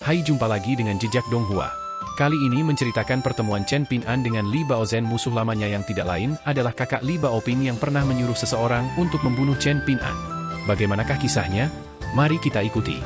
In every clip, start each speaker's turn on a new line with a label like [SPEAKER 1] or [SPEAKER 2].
[SPEAKER 1] Hai, jumpa lagi dengan Jejak Donghua. Kali ini menceritakan pertemuan Chen Ping'an dengan Li Baozhen. Musuh lamanya yang tidak lain adalah kakak Li Baoping yang pernah menyuruh seseorang untuk membunuh Chen Ping'an. Bagaimanakah kisahnya? Mari kita ikuti.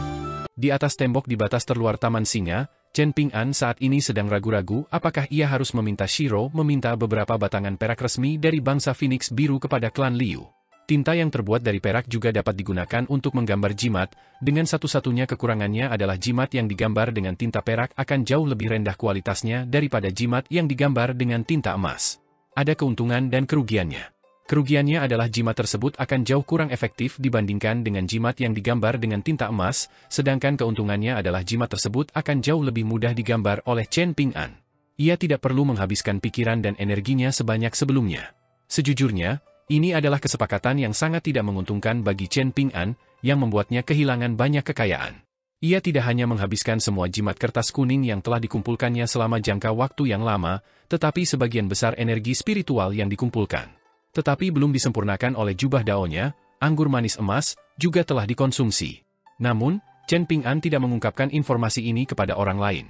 [SPEAKER 1] Di atas tembok di batas terluar Taman Singa, Chen Ping'an saat ini sedang ragu-ragu apakah ia harus meminta Shiro meminta beberapa batangan perak resmi dari bangsa Phoenix Biru kepada klan Liu. Tinta yang terbuat dari perak juga dapat digunakan untuk menggambar jimat, dengan satu-satunya kekurangannya adalah jimat yang digambar dengan tinta perak akan jauh lebih rendah kualitasnya daripada jimat yang digambar dengan tinta emas. Ada keuntungan dan kerugiannya. Kerugiannya adalah jimat tersebut akan jauh kurang efektif dibandingkan dengan jimat yang digambar dengan tinta emas, sedangkan keuntungannya adalah jimat tersebut akan jauh lebih mudah digambar oleh Chen Ping'an. Ia tidak perlu menghabiskan pikiran dan energinya sebanyak sebelumnya. Sejujurnya, ini adalah kesepakatan yang sangat tidak menguntungkan bagi Chen Ping'an, yang membuatnya kehilangan banyak kekayaan. Ia tidak hanya menghabiskan semua jimat kertas kuning yang telah dikumpulkannya selama jangka waktu yang lama, tetapi sebagian besar energi spiritual yang dikumpulkan. Tetapi belum disempurnakan oleh jubah daonya, anggur manis emas, juga telah dikonsumsi. Namun, Chen Ping'an tidak mengungkapkan informasi ini kepada orang lain.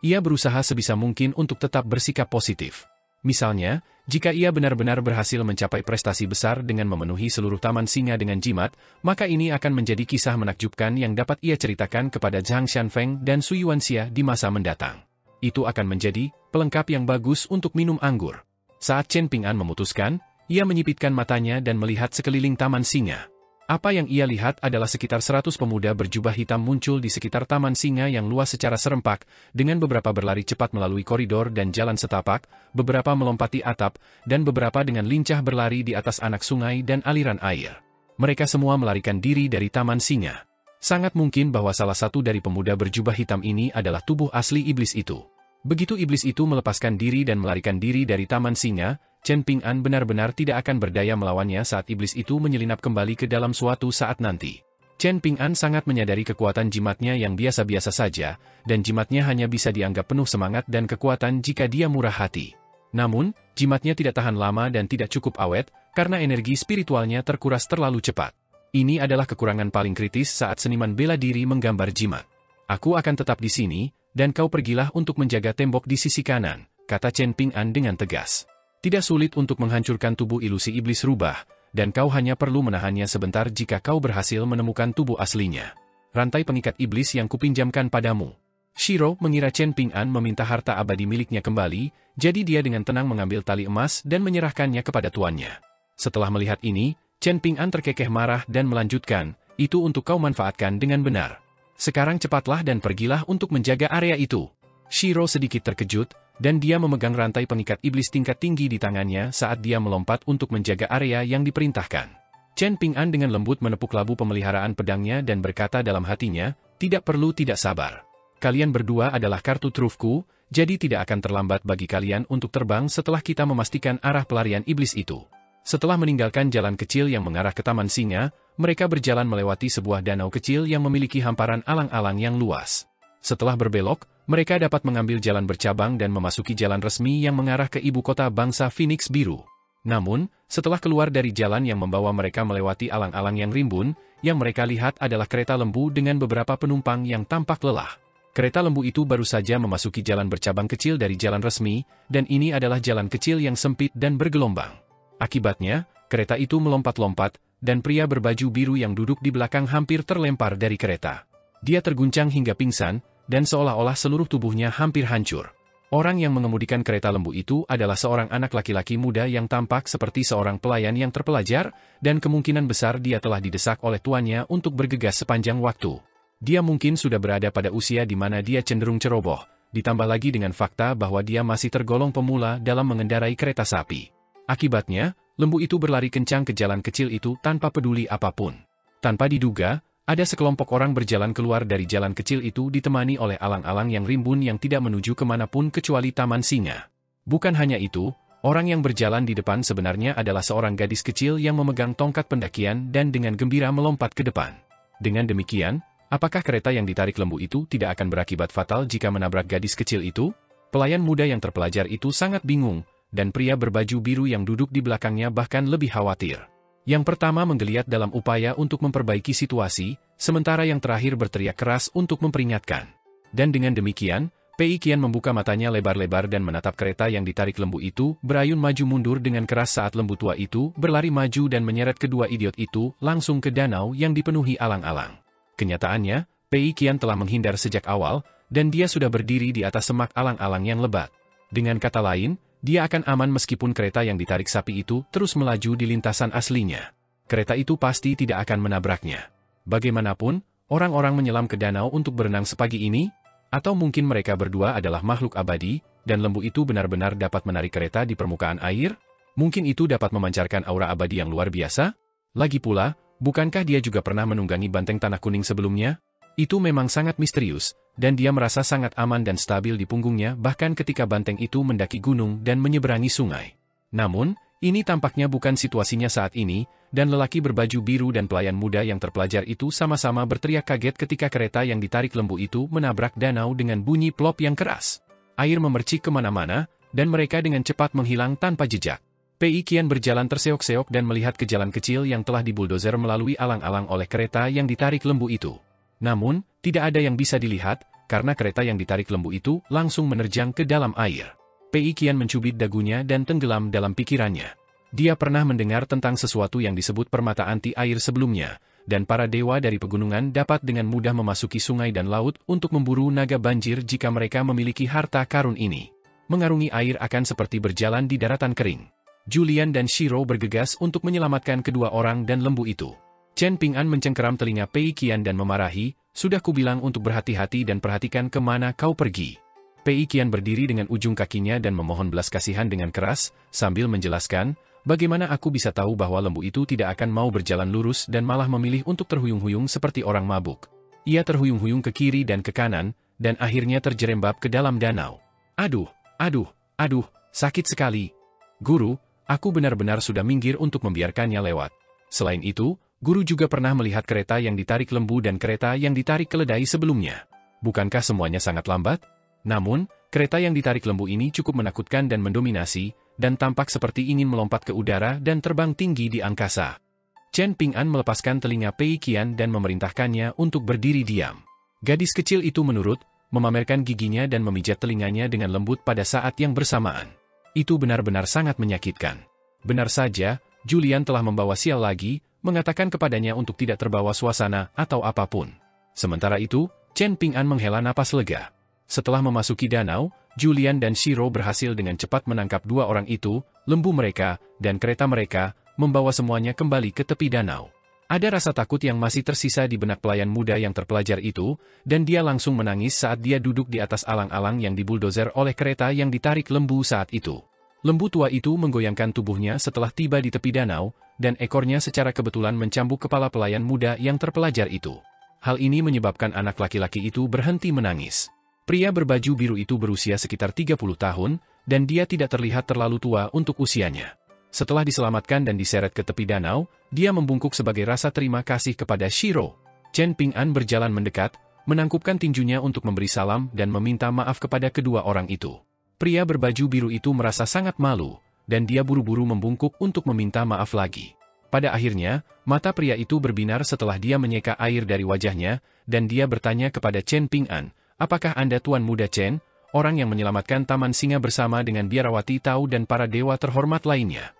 [SPEAKER 1] Ia berusaha sebisa mungkin untuk tetap bersikap positif. Misalnya, jika ia benar-benar berhasil mencapai prestasi besar dengan memenuhi seluruh Taman Singa dengan jimat, maka ini akan menjadi kisah menakjubkan yang dapat ia ceritakan kepada Zhang Xianfeng dan Sui Yuanxia di masa mendatang. Itu akan menjadi pelengkap yang bagus untuk minum anggur. Saat Chen Ping'an memutuskan, ia menyipitkan matanya dan melihat sekeliling Taman Singa. Apa yang ia lihat adalah sekitar 100 pemuda berjubah hitam muncul di sekitar Taman Singa yang luas secara serempak, dengan beberapa berlari cepat melalui koridor dan jalan setapak, beberapa melompati atap, dan beberapa dengan lincah berlari di atas anak sungai dan aliran air. Mereka semua melarikan diri dari Taman Singa. Sangat mungkin bahwa salah satu dari pemuda berjubah hitam ini adalah tubuh asli iblis itu. Begitu iblis itu melepaskan diri dan melarikan diri dari Taman Singa, Chen Ping'an benar-benar tidak akan berdaya melawannya saat iblis itu menyelinap kembali ke dalam suatu saat nanti. Chen Ping'an sangat menyadari kekuatan jimatnya yang biasa-biasa saja, dan jimatnya hanya bisa dianggap penuh semangat dan kekuatan jika dia murah hati. Namun, jimatnya tidak tahan lama dan tidak cukup awet, karena energi spiritualnya terkuras terlalu cepat. Ini adalah kekurangan paling kritis saat seniman bela diri menggambar jimat. Aku akan tetap di sini, dan kau pergilah untuk menjaga tembok di sisi kanan, kata Chen Ping'an dengan tegas. Tidak sulit untuk menghancurkan tubuh ilusi iblis rubah, dan kau hanya perlu menahannya sebentar jika kau berhasil menemukan tubuh aslinya. Rantai pengikat iblis yang kupinjamkan padamu. Shiro mengira Chen Ping'an meminta harta abadi miliknya kembali, jadi dia dengan tenang mengambil tali emas dan menyerahkannya kepada tuannya. Setelah melihat ini, Chen Ping'an terkekeh marah dan melanjutkan, itu untuk kau manfaatkan dengan benar. Sekarang cepatlah dan pergilah untuk menjaga area itu. Shiro sedikit terkejut, dan dia memegang rantai pengikat iblis tingkat tinggi di tangannya saat dia melompat untuk menjaga area yang diperintahkan. Chen Ping'an dengan lembut menepuk labu pemeliharaan pedangnya dan berkata dalam hatinya, tidak perlu tidak sabar. Kalian berdua adalah kartu trufku, jadi tidak akan terlambat bagi kalian untuk terbang setelah kita memastikan arah pelarian iblis itu. Setelah meninggalkan jalan kecil yang mengarah ke Taman Singa, mereka berjalan melewati sebuah danau kecil yang memiliki hamparan alang-alang yang luas. Setelah berbelok, mereka dapat mengambil jalan bercabang dan memasuki jalan resmi yang mengarah ke ibu kota bangsa Phoenix Biru. Namun, setelah keluar dari jalan yang membawa mereka melewati alang-alang yang rimbun, yang mereka lihat adalah kereta lembu dengan beberapa penumpang yang tampak lelah. Kereta lembu itu baru saja memasuki jalan bercabang kecil dari jalan resmi, dan ini adalah jalan kecil yang sempit dan bergelombang. Akibatnya, kereta itu melompat-lompat, dan pria berbaju biru yang duduk di belakang hampir terlempar dari kereta. Dia terguncang hingga pingsan, dan seolah-olah seluruh tubuhnya hampir hancur. Orang yang mengemudikan kereta lembu itu adalah seorang anak laki-laki muda yang tampak seperti seorang pelayan yang terpelajar, dan kemungkinan besar dia telah didesak oleh tuannya untuk bergegas sepanjang waktu. Dia mungkin sudah berada pada usia di mana dia cenderung ceroboh, ditambah lagi dengan fakta bahwa dia masih tergolong pemula dalam mengendarai kereta sapi. Akibatnya, lembu itu berlari kencang ke jalan kecil itu tanpa peduli apapun. Tanpa diduga, ada sekelompok orang berjalan keluar dari jalan kecil itu ditemani oleh alang-alang yang rimbun yang tidak menuju kemanapun kecuali Taman Singa. Bukan hanya itu, orang yang berjalan di depan sebenarnya adalah seorang gadis kecil yang memegang tongkat pendakian dan dengan gembira melompat ke depan. Dengan demikian, apakah kereta yang ditarik lembu itu tidak akan berakibat fatal jika menabrak gadis kecil itu? Pelayan muda yang terpelajar itu sangat bingung, dan pria berbaju biru yang duduk di belakangnya bahkan lebih khawatir. Yang pertama menggeliat dalam upaya untuk memperbaiki situasi, sementara yang terakhir berteriak keras untuk memperingatkan. Dan dengan demikian, Pei Qian membuka matanya lebar-lebar dan menatap kereta yang ditarik lembu itu, berayun maju mundur dengan keras saat lembu tua itu berlari maju dan menyeret kedua idiot itu langsung ke danau yang dipenuhi alang-alang. Kenyataannya, Pei Qian telah menghindar sejak awal, dan dia sudah berdiri di atas semak alang-alang yang lebat. Dengan kata lain, dia akan aman meskipun kereta yang ditarik sapi itu terus melaju di lintasan aslinya. Kereta itu pasti tidak akan menabraknya. Bagaimanapun, orang-orang menyelam ke danau untuk berenang sepagi ini. Atau mungkin mereka berdua adalah makhluk abadi, dan lembu itu benar-benar dapat menarik kereta di permukaan air? Mungkin itu dapat memancarkan aura abadi yang luar biasa? Lagi pula, bukankah dia juga pernah menunggangi banteng tanah kuning sebelumnya? Itu memang sangat misterius, dan dia merasa sangat aman dan stabil di punggungnya bahkan ketika banteng itu mendaki gunung dan menyeberangi sungai. Namun, ini tampaknya bukan situasinya saat ini, dan lelaki berbaju biru dan pelayan muda yang terpelajar itu sama-sama berteriak kaget ketika kereta yang ditarik lembu itu menabrak danau dengan bunyi plop yang keras. Air memercik kemana-mana, dan mereka dengan cepat menghilang tanpa jejak. Pei Qian berjalan terseok-seok dan melihat ke jalan kecil yang telah dibuldozer melalui alang-alang oleh kereta yang ditarik lembu itu. Namun, tidak ada yang bisa dilihat, karena kereta yang ditarik lembu itu langsung menerjang ke dalam air. Pei Qian mencubit dagunya dan tenggelam dalam pikirannya. Dia pernah mendengar tentang sesuatu yang disebut permata anti-air sebelumnya, dan para dewa dari pegunungan dapat dengan mudah memasuki sungai dan laut untuk memburu naga banjir jika mereka memiliki harta karun ini. Mengarungi air akan seperti berjalan di daratan kering. Julian dan Shiro bergegas untuk menyelamatkan kedua orang dan lembu itu. Chen Ping'an mencengkeram telinga Pei Qian dan memarahi, "Sudah kubilang untuk berhati-hati dan perhatikan kemana kau pergi." Pei Qian berdiri dengan ujung kakinya dan memohon belas kasihan dengan keras, sambil menjelaskan, "Bagaimana aku bisa tahu bahwa lembu itu tidak akan mau berjalan lurus dan malah memilih untuk terhuyung-huyung seperti orang mabuk?" Ia terhuyung-huyung ke kiri dan ke kanan, dan akhirnya terjerembab ke dalam danau. Aduh, sakit sekali. Guru, aku benar-benar sudah minggir untuk membiarkannya lewat. Selain itu, guru juga pernah melihat kereta yang ditarik lembu dan kereta yang ditarik keledai sebelumnya. Bukankah semuanya sangat lambat? Namun, kereta yang ditarik lembu ini cukup menakutkan dan mendominasi, dan tampak seperti ingin melompat ke udara dan terbang tinggi di angkasa. Chen Ping'an melepaskan telinga Pei Qian dan memerintahkannya untuk berdiri diam. Gadis kecil itu menurut, memamerkan giginya dan memijat telinganya dengan lembut pada saat yang bersamaan. Itu benar-benar sangat menyakitkan. Benar saja, Julian telah membawa sial lagi, mengatakan kepadanya untuk tidak terbawa suasana atau apapun. Sementara itu, Chen Ping'an menghela napas lega. Setelah memasuki danau, Julian dan Shiro berhasil dengan cepat menangkap dua orang itu, lembu mereka, dan kereta mereka, membawa semuanya kembali ke tepi danau. Ada rasa takut yang masih tersisa di benak pelayan muda yang terpelajar itu, dan dia langsung menangis saat dia duduk di atas alang-alang yang dibuldozer oleh kereta yang ditarik lembu saat itu. Lembu tua itu menggoyangkan tubuhnya setelah tiba di tepi danau, dan ekornya secara kebetulan mencambuk kepala pelayan muda yang terpelajar itu. Hal ini menyebabkan anak laki-laki itu berhenti menangis. Pria berbaju biru itu berusia sekitar 30 tahun, dan dia tidak terlihat terlalu tua untuk usianya. Setelah diselamatkan dan diseret ke tepi danau, dia membungkuk sebagai rasa terima kasih kepada Shiro. Chen Ping'an berjalan mendekat, menangkupkan tinjunya untuk memberi salam dan meminta maaf kepada kedua orang itu. Pria berbaju biru itu merasa sangat malu, dan dia buru-buru membungkuk untuk meminta maaf lagi. Pada akhirnya, mata pria itu berbinar setelah dia menyeka air dari wajahnya, dan dia bertanya kepada Chen Ping'an, "Apakah Anda Tuan Muda Chen, orang yang menyelamatkan Taman Singa bersama dengan biarawati Tao dan para dewa terhormat lainnya?"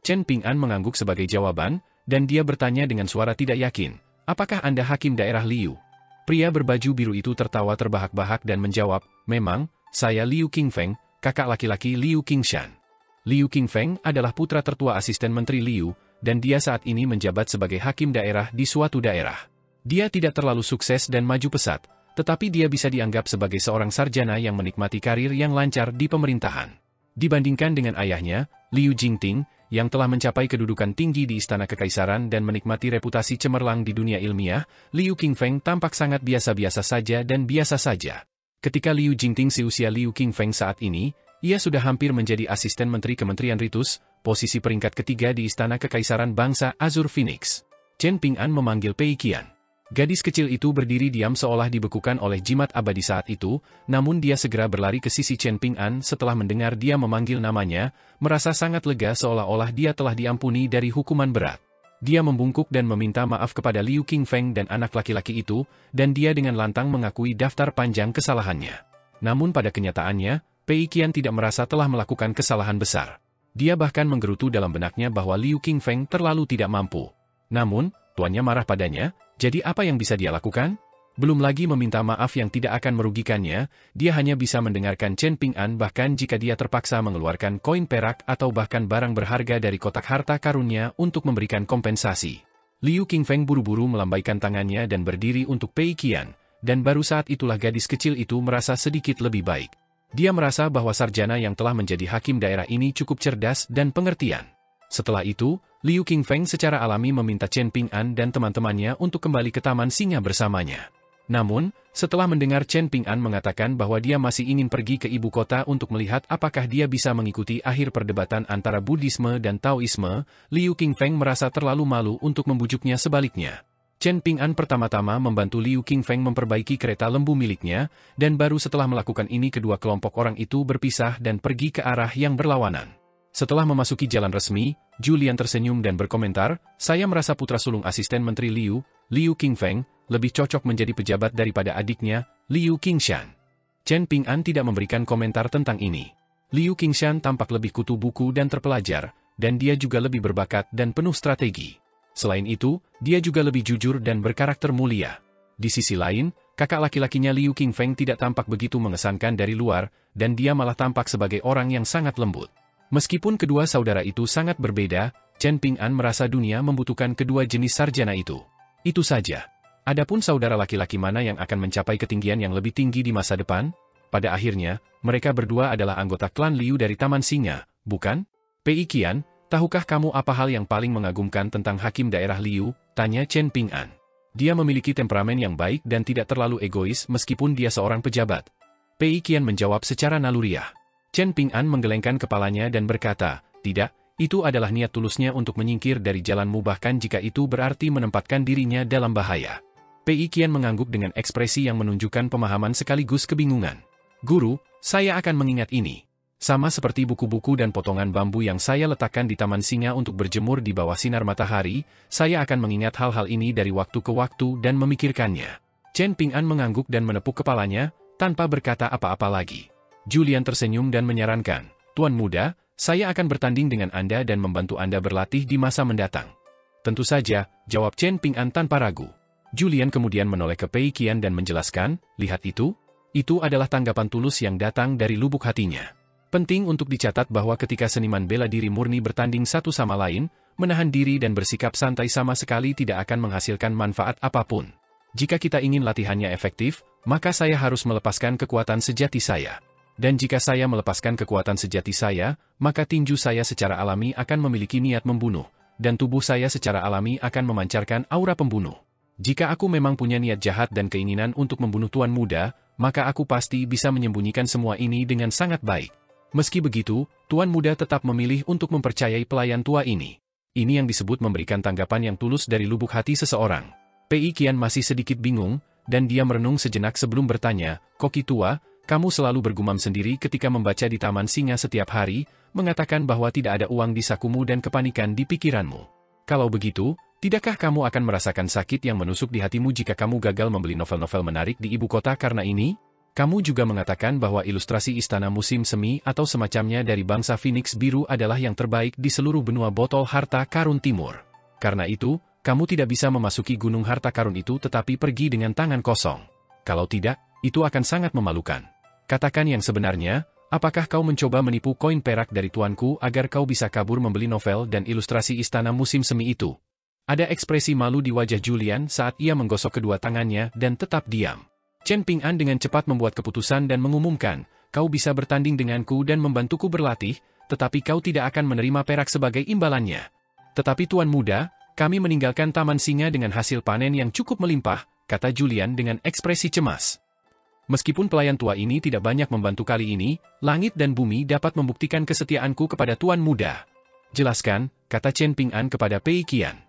[SPEAKER 1] Chen Ping'an mengangguk sebagai jawaban, dan dia bertanya dengan suara tidak yakin, "Apakah Anda Hakim Daerah Liu?" Pria berbaju biru itu tertawa terbahak-bahak dan menjawab, "Memang, saya Liu Qingfeng, kakak laki-laki Liu Qingshan." Liu Qingfeng adalah putra tertua asisten Menteri Liu, dan dia saat ini menjabat sebagai hakim daerah di suatu daerah. Dia tidak terlalu sukses dan maju pesat, tetapi dia bisa dianggap sebagai seorang sarjana yang menikmati karir yang lancar di pemerintahan. Dibandingkan dengan ayahnya, Liu Jingting, yang telah mencapai kedudukan tinggi di Istana Kekaisaran dan menikmati reputasi cemerlang di dunia ilmiah, Liu Qingfeng tampak sangat biasa-biasa saja dan biasa saja. Ketika Liu Jingting seusia Liu Qingfeng saat ini, ia sudah hampir menjadi asisten menteri Kementerian Ritus, posisi peringkat ketiga di Istana Kekaisaran Bangsa Azur Phoenix. Chen Ping'an memanggil Pei Qian. Gadis kecil itu berdiri diam seolah dibekukan oleh jimat abadi saat itu, namun dia segera berlari ke sisi Chen Ping'an setelah mendengar dia memanggil namanya, merasa sangat lega seolah-olah dia telah diampuni dari hukuman berat. Dia membungkuk dan meminta maaf kepada Liu Qingfeng dan anak laki-laki itu, dan dia dengan lantang mengakui daftar panjang kesalahannya. Namun pada kenyataannya, Pei Qian tidak merasa telah melakukan kesalahan besar. Dia bahkan menggerutu dalam benaknya bahwa Liu Qingfeng terlalu tidak mampu. Namun, tuannya marah padanya, jadi apa yang bisa dia lakukan? Belum lagi meminta maaf yang tidak akan merugikannya, dia hanya bisa mendengarkan Chen Ping'an bahkan jika dia terpaksa mengeluarkan koin perak atau bahkan barang berharga dari kotak harta karunnya untuk memberikan kompensasi. Liu Qingfeng buru-buru melambaikan tangannya dan berdiri untuk Pei Qian, dan baru saat itulah gadis kecil itu merasa sedikit lebih baik. Dia merasa bahwa sarjana yang telah menjadi hakim daerah ini cukup cerdas dan pengertian. Setelah itu, Liu Qingfeng secara alami meminta Chen Ping'an dan teman-temannya untuk kembali ke Taman Singa bersamanya. Namun, setelah mendengar Chen Ping'an mengatakan bahwa dia masih ingin pergi ke ibu kota untuk melihat apakah dia bisa mengikuti akhir perdebatan antara Buddhisme dan Taoisme, Liu Qingfeng merasa terlalu malu untuk membujuknya sebaliknya. Chen Ping'an pertama-tama membantu Liu Qingfeng memperbaiki kereta lembu miliknya, dan baru setelah melakukan ini kedua kelompok orang itu berpisah dan pergi ke arah yang berlawanan. Setelah memasuki jalan resmi, Julian tersenyum dan berkomentar, "Saya merasa putra sulung asisten Menteri Liu, Liu Qingfeng, lebih cocok menjadi pejabat daripada adiknya, Liu Qingshan." Chen Ping'an tidak memberikan komentar tentang ini. Liu Qingshan tampak lebih kutu buku dan terpelajar, dan dia juga lebih berbakat dan penuh strategi. Selain itu, dia juga lebih jujur dan berkarakter mulia. Di sisi lain, kakak laki-lakinya Liu Qingfeng tidak tampak begitu mengesankan dari luar, dan dia malah tampak sebagai orang yang sangat lembut. Meskipun kedua saudara itu sangat berbeda, Chen Ping'an merasa dunia membutuhkan kedua jenis sarjana itu. Itu saja. Adapun saudara laki-laki mana yang akan mencapai ketinggian yang lebih tinggi di masa depan? Pada akhirnya, mereka berdua adalah anggota klan Liu dari Taman Singa, bukan? Pei Qian, tahukah kamu apa hal yang paling mengagumkan tentang hakim daerah Liu? Tanya Chen Ping'an. Dia memiliki temperamen yang baik dan tidak terlalu egois meskipun dia seorang pejabat. Pei Qian menjawab secara naluriah. Chen Ping'an menggelengkan kepalanya dan berkata, "Tidak, itu adalah niat tulusnya untuk menyingkir dari jalanmu bahkan jika itu berarti menempatkan dirinya dalam bahaya." Pei Qian mengangguk dengan ekspresi yang menunjukkan pemahaman sekaligus kebingungan. "Guru, saya akan mengingat ini. Sama seperti buku-buku dan potongan bambu yang saya letakkan di Taman Singa untuk berjemur di bawah sinar matahari, saya akan mengingat hal-hal ini dari waktu ke waktu dan memikirkannya." Chen Ping'an mengangguk dan menepuk kepalanya, tanpa berkata apa-apa lagi. Julian tersenyum dan menyarankan, "Tuan muda, saya akan bertanding dengan Anda dan membantu Anda berlatih di masa mendatang." "Tentu saja," jawab Chen Ping'an tanpa ragu. Julian kemudian menoleh ke Pei Qian dan menjelaskan, "Lihat itu? Itu adalah tanggapan tulus yang datang dari lubuk hatinya." Penting untuk dicatat bahwa ketika seniman bela diri murni bertanding satu sama lain, menahan diri dan bersikap santai sama sekali tidak akan menghasilkan manfaat apapun. Jika kita ingin latihannya efektif, maka saya harus melepaskan kekuatan sejati saya. Dan jika saya melepaskan kekuatan sejati saya, maka tinju saya secara alami akan memiliki niat membunuh, dan tubuh saya secara alami akan memancarkan aura pembunuh. Jika aku memang punya niat jahat dan keinginan untuk membunuh tuan muda, maka aku pasti bisa menyembunyikan semua ini dengan sangat baik. Meski begitu, tuan muda tetap memilih untuk mempercayai pelayan tua ini. Ini yang disebut memberikan tanggapan yang tulus dari lubuk hati seseorang. Pei Qian masih sedikit bingung, dan dia merenung sejenak sebelum bertanya, "Koki tua, kamu selalu bergumam sendiri ketika membaca di Taman Singa setiap hari, mengatakan bahwa tidak ada uang di sakumu dan kepanikan di pikiranmu. Kalau begitu, tidakkah kamu akan merasakan sakit yang menusuk di hatimu jika kamu gagal membeli novel-novel menarik di ibu kota karena ini? Kamu juga mengatakan bahwa ilustrasi istana musim semi atau semacamnya dari bangsa Phoenix Biru adalah yang terbaik di seluruh benua botol harta karun timur. Karena itu, kamu tidak bisa memasuki gunung harta karun itu tetapi pergi dengan tangan kosong. Kalau tidak, itu akan sangat memalukan. Katakan yang sebenarnya, apakah kau mencoba menipu koin perak dari tuanku agar kau bisa kabur membeli novel dan ilustrasi istana musim semi itu?" Ada ekspresi malu di wajah Julian saat ia menggosok kedua tangannya dan tetap diam. Chen Ping'an dengan cepat membuat keputusan dan mengumumkan, "Kau bisa bertanding denganku dan membantuku berlatih, tetapi kau tidak akan menerima perak sebagai imbalannya. Tetapi tuan muda, kami meninggalkan Taman Singa dengan hasil panen yang cukup melimpah," kata Julian dengan ekspresi cemas. "Meskipun pelayan tua ini tidak banyak membantu kali ini, langit dan bumi dapat membuktikan kesetiaanku kepada tuan muda." "Jelaskan," kata Chen Ping'an kepada Pei Qian.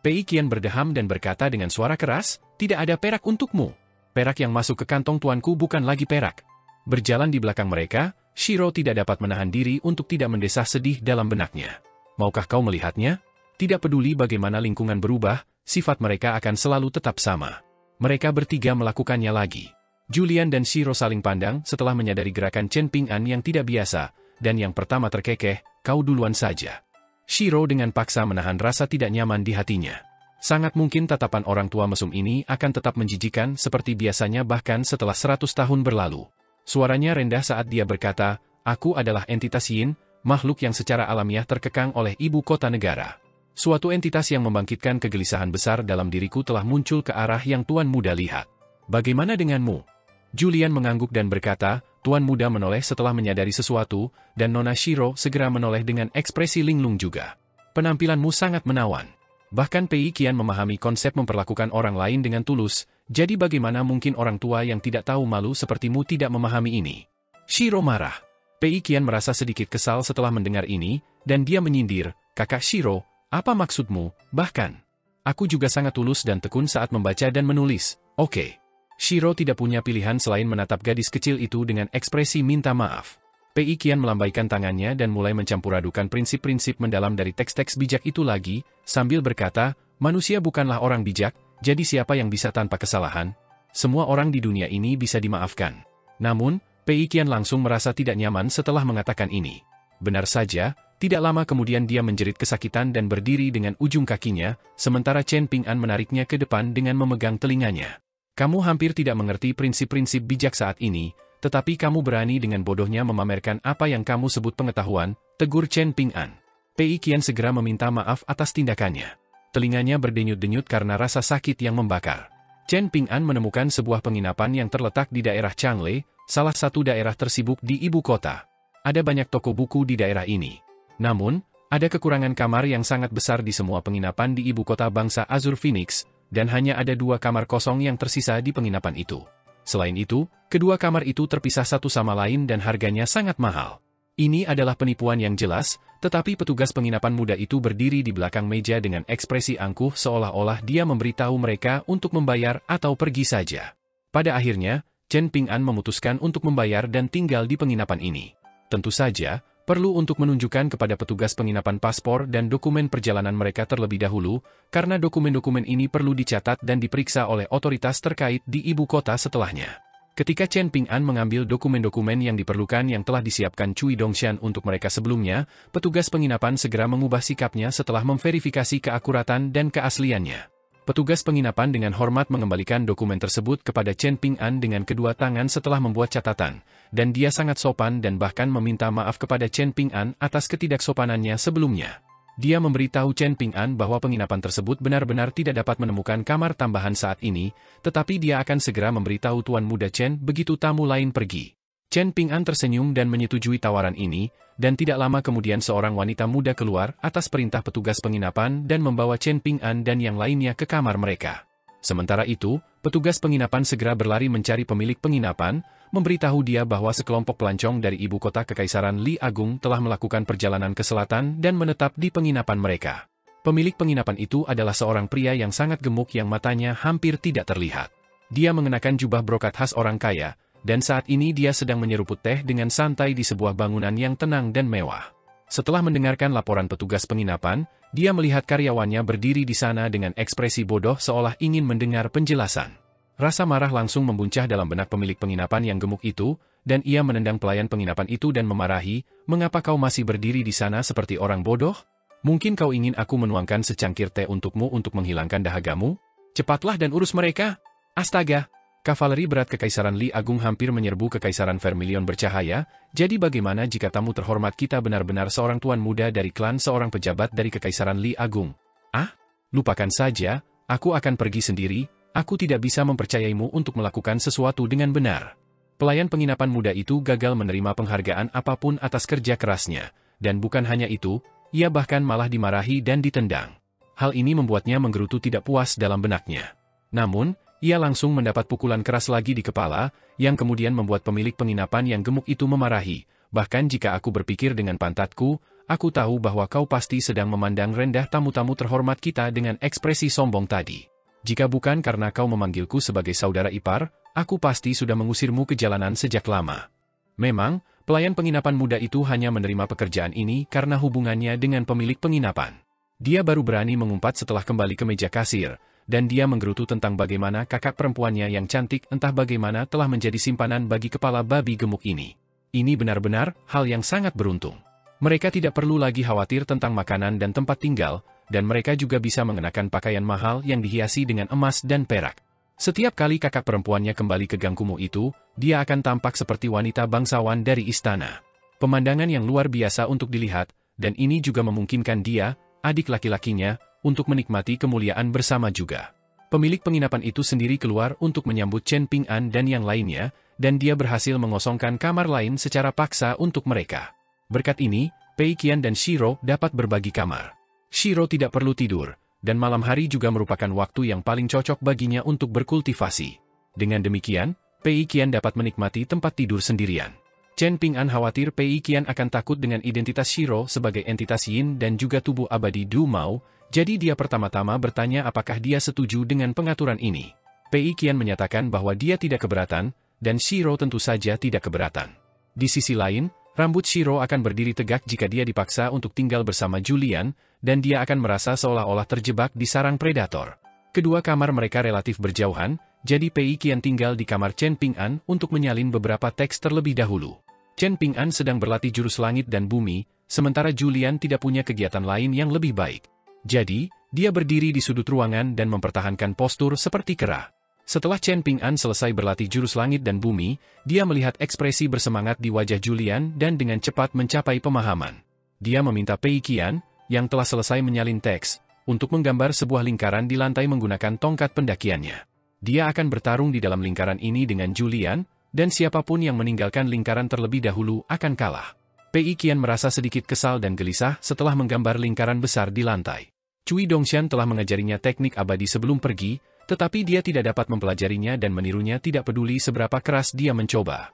[SPEAKER 1] Pei Qian berdeham dan berkata dengan suara keras, "Tidak ada perak untukmu. Perak yang masuk ke kantong tuanku bukan lagi perak." Berjalan di belakang mereka, Shiro tidak dapat menahan diri untuk tidak mendesah sedih dalam benaknya. "Maukah kau melihatnya?" Tidak peduli bagaimana lingkungan berubah, sifat mereka akan selalu tetap sama. Mereka bertiga melakukannya lagi. Julian dan Shiro saling pandang setelah menyadari gerakan Chen Ping'an yang tidak biasa, dan yang pertama terkekeh, kau duluan saja. Shiro dengan paksa menahan rasa tidak nyaman di hatinya. Sangat mungkin tatapan orang tua mesum ini akan tetap menjijikan seperti biasanya bahkan setelah 100 tahun berlalu. Suaranya rendah saat dia berkata, aku adalah entitas Yin, makhluk yang secara alamiah terkekang oleh ibu kota negara. Suatu entitas yang membangkitkan kegelisahan besar dalam diriku telah muncul ke arah yang Tuan Muda lihat. Bagaimana denganmu? Julian mengangguk dan berkata, Tuan Muda menoleh setelah menyadari sesuatu, dan Nona Shiro segera menoleh dengan ekspresi linglung juga. Penampilanmu sangat menawan. Bahkan Pei Qian memahami konsep memperlakukan orang lain dengan tulus, jadi bagaimana mungkin orang tua yang tidak tahu malu sepertimu tidak memahami ini? Shiro marah. Pei Qian merasa sedikit kesal setelah mendengar ini, dan dia menyindir, Kakak Shiro, apa maksudmu? Bahkan, aku juga sangat tulus dan tekun saat membaca dan menulis, oke. Shiro tidak punya pilihan selain menatap gadis kecil itu dengan ekspresi minta maaf. Pei Qian melambaikan tangannya dan mulai mencampuradukan prinsip-prinsip mendalam dari teks-teks bijak itu lagi, sambil berkata, manusia bukanlah orang bijak, jadi siapa yang bisa tanpa kesalahan? Semua orang di dunia ini bisa dimaafkan. Namun, Pei Qian langsung merasa tidak nyaman setelah mengatakan ini. Benar saja, tidak lama kemudian dia menjerit kesakitan dan berdiri dengan ujung kakinya, sementara Chen Ping'an menariknya ke depan dengan memegang telinganya. Kamu hampir tidak mengerti prinsip-prinsip bijak saat ini, tetapi kamu berani dengan bodohnya memamerkan apa yang kamu sebut pengetahuan, tegur Chen Ping'an. Pei Qian segera meminta maaf atas tindakannya. Telinganya berdenyut-denyut karena rasa sakit yang membakar. Chen Ping'an menemukan sebuah penginapan yang terletak di daerah Changle, salah satu daerah tersibuk di ibu kota. Ada banyak toko buku di daerah ini. Namun, ada kekurangan kamar yang sangat besar di semua penginapan di ibu kota bangsa Azure Phoenix, dan hanya ada 2 kamar kosong yang tersisa di penginapan itu. Selain itu, kedua kamar itu terpisah satu sama lain dan harganya sangat mahal. Ini adalah penipuan yang jelas, tetapi petugas penginapan muda itu berdiri di belakang meja dengan ekspresi angkuh seolah-olah dia memberitahu mereka untuk membayar atau pergi saja. Pada akhirnya, Chen Ping'an memutuskan untuk membayar dan tinggal di penginapan ini. Tentu saja, perlu untuk menunjukkan kepada petugas penginapan paspor dan dokumen perjalanan mereka terlebih dahulu, karena dokumen-dokumen ini perlu dicatat dan diperiksa oleh otoritas terkait di ibu kota setelahnya. Ketika Chen Ping'an mengambil dokumen-dokumen yang diperlukan yang telah disiapkan Cui Dongshan untuk mereka sebelumnya, petugas penginapan segera mengubah sikapnya setelah memverifikasi keakuratan dan keasliannya. Petugas penginapan dengan hormat mengembalikan dokumen tersebut kepada Chen Ping'an dengan kedua tangan setelah membuat catatan, dan dia sangat sopan dan bahkan meminta maaf kepada Chen Ping'an atas ketidaksopanannya sebelumnya. Dia memberitahu Chen Ping'an bahwa penginapan tersebut benar-benar tidak dapat menemukan kamar tambahan saat ini, tetapi dia akan segera memberitahu Tuan Muda Chen begitu tamu lain pergi. Chen Ping'an tersenyum dan menyetujui tawaran ini, dan tidak lama kemudian seorang wanita muda keluar atas perintah petugas penginapan dan membawa Chen Ping'an dan yang lainnya ke kamar mereka. Sementara itu, petugas penginapan segera berlari mencari pemilik penginapan, memberitahu dia bahwa sekelompok pelancong dari ibu kota Kekaisaran Li Agung telah melakukan perjalanan ke selatan dan menetap di penginapan mereka. Pemilik penginapan itu adalah seorang pria yang sangat gemuk yang matanya hampir tidak terlihat. Dia mengenakan jubah brokat khas orang kaya, dan saat ini dia sedang menyeruput teh dengan santai di sebuah bangunan yang tenang dan mewah. Setelah mendengarkan laporan petugas penginapan, dia melihat karyawannya berdiri di sana dengan ekspresi bodoh seolah ingin mendengar penjelasan. Rasa marah langsung membuncah dalam benak pemilik penginapan yang gemuk itu, dan ia menendang pelayan penginapan itu dan memarahi, "Mengapa kau masih berdiri di sana seperti orang bodoh? Mungkin kau ingin aku menuangkan secangkir teh untukmu untuk menghilangkan dahagamu? Cepatlah dan urus mereka." Astaga! Kavaleri berat Kekaisaran Li Agung hampir menyerbu Kekaisaran Vermilion bercahaya, jadi bagaimana jika tamu terhormat kita benar-benar seorang tuan muda dari klan seorang pejabat dari Kekaisaran Li Agung? Ah? Lupakan saja, aku akan pergi sendiri, aku tidak bisa mempercayaimu untuk melakukan sesuatu dengan benar. Pelayan penginapan muda itu gagal menerima penghargaan apapun atas kerja kerasnya, dan bukan hanya itu, ia bahkan malah dimarahi dan ditendang. Hal ini membuatnya menggerutu tidak puas dalam benaknya. Namun, ia langsung mendapat pukulan keras lagi di kepala, yang kemudian membuat pemilik penginapan yang gemuk itu memarahi. Bahkan jika aku berpikir dengan pantatku, aku tahu bahwa kau pasti sedang memandang rendah tamu-tamu terhormat kita dengan ekspresi sombong tadi. Jika bukan karena kau memanggilku sebagai saudara ipar, aku pasti sudah mengusirmu ke jalanan sejak lama. Memang, pelayan penginapan muda itu hanya menerima pekerjaan ini karena hubungannya dengan pemilik penginapan. Dia baru berani mengumpat setelah kembali ke meja kasir, dan dia menggerutu tentang bagaimana kakak perempuannya yang cantik entah bagaimana telah menjadi simpanan bagi kepala babi gemuk ini. Ini benar-benar hal yang sangat beruntung. Mereka tidak perlu lagi khawatir tentang makanan dan tempat tinggal, dan mereka juga bisa mengenakan pakaian mahal yang dihiasi dengan emas dan perak. Setiap kali kakak perempuannya kembali ke gang kumuh itu, dia akan tampak seperti wanita bangsawan dari istana. Pemandangan yang luar biasa untuk dilihat, dan ini juga memungkinkan dia, adik laki-lakinya, untuk menikmati kemuliaan bersama juga. Pemilik penginapan itu sendiri keluar untuk menyambut Chen Ping'an dan yang lainnya, dan dia berhasil mengosongkan kamar lain secara paksa untuk mereka. Berkat ini, Pei Qian dan Shiro dapat berbagi kamar. Shiro tidak perlu tidur, dan malam hari juga merupakan waktu yang paling cocok baginya untuk berkultivasi. Dengan demikian, Pei Qian dapat menikmati tempat tidur sendirian. Chen Ping'an khawatir Pei Qian akan takut dengan identitas Shiro sebagai entitas yin dan juga tubuh abadi Du Mao, jadi dia pertama-tama bertanya apakah dia setuju dengan pengaturan ini. Pei Qian menyatakan bahwa dia tidak keberatan, dan Shiro tentu saja tidak keberatan. Di sisi lain, rambut Shiro akan berdiri tegak jika dia dipaksa untuk tinggal bersama Julian, dan dia akan merasa seolah-olah terjebak di sarang predator. Kedua kamar mereka relatif berjauhan, jadi Pei Qian tinggal di kamar Chen Ping'an untuk menyalin beberapa teks terlebih dahulu. Chen Ping'an sedang berlatih jurus langit dan bumi, sementara Julian tidak punya kegiatan lain yang lebih baik. Jadi, dia berdiri di sudut ruangan dan mempertahankan postur seperti kera. Setelah Chen Ping'an selesai berlatih jurus langit dan bumi, dia melihat ekspresi bersemangat di wajah Julian dan dengan cepat mencapai pemahaman. Dia meminta Pei Qian, yang telah selesai menyalin teks, untuk menggambar sebuah lingkaran di lantai menggunakan tongkat pendakiannya. Dia akan bertarung di dalam lingkaran ini dengan Julian, dan siapapun yang meninggalkan lingkaran terlebih dahulu akan kalah. Pei Qian merasa sedikit kesal dan gelisah setelah menggambar lingkaran besar di lantai. Cui Dongshan telah mengajarinya teknik abadi sebelum pergi, tetapi dia tidak dapat mempelajarinya dan menirunya tidak peduli seberapa keras dia mencoba.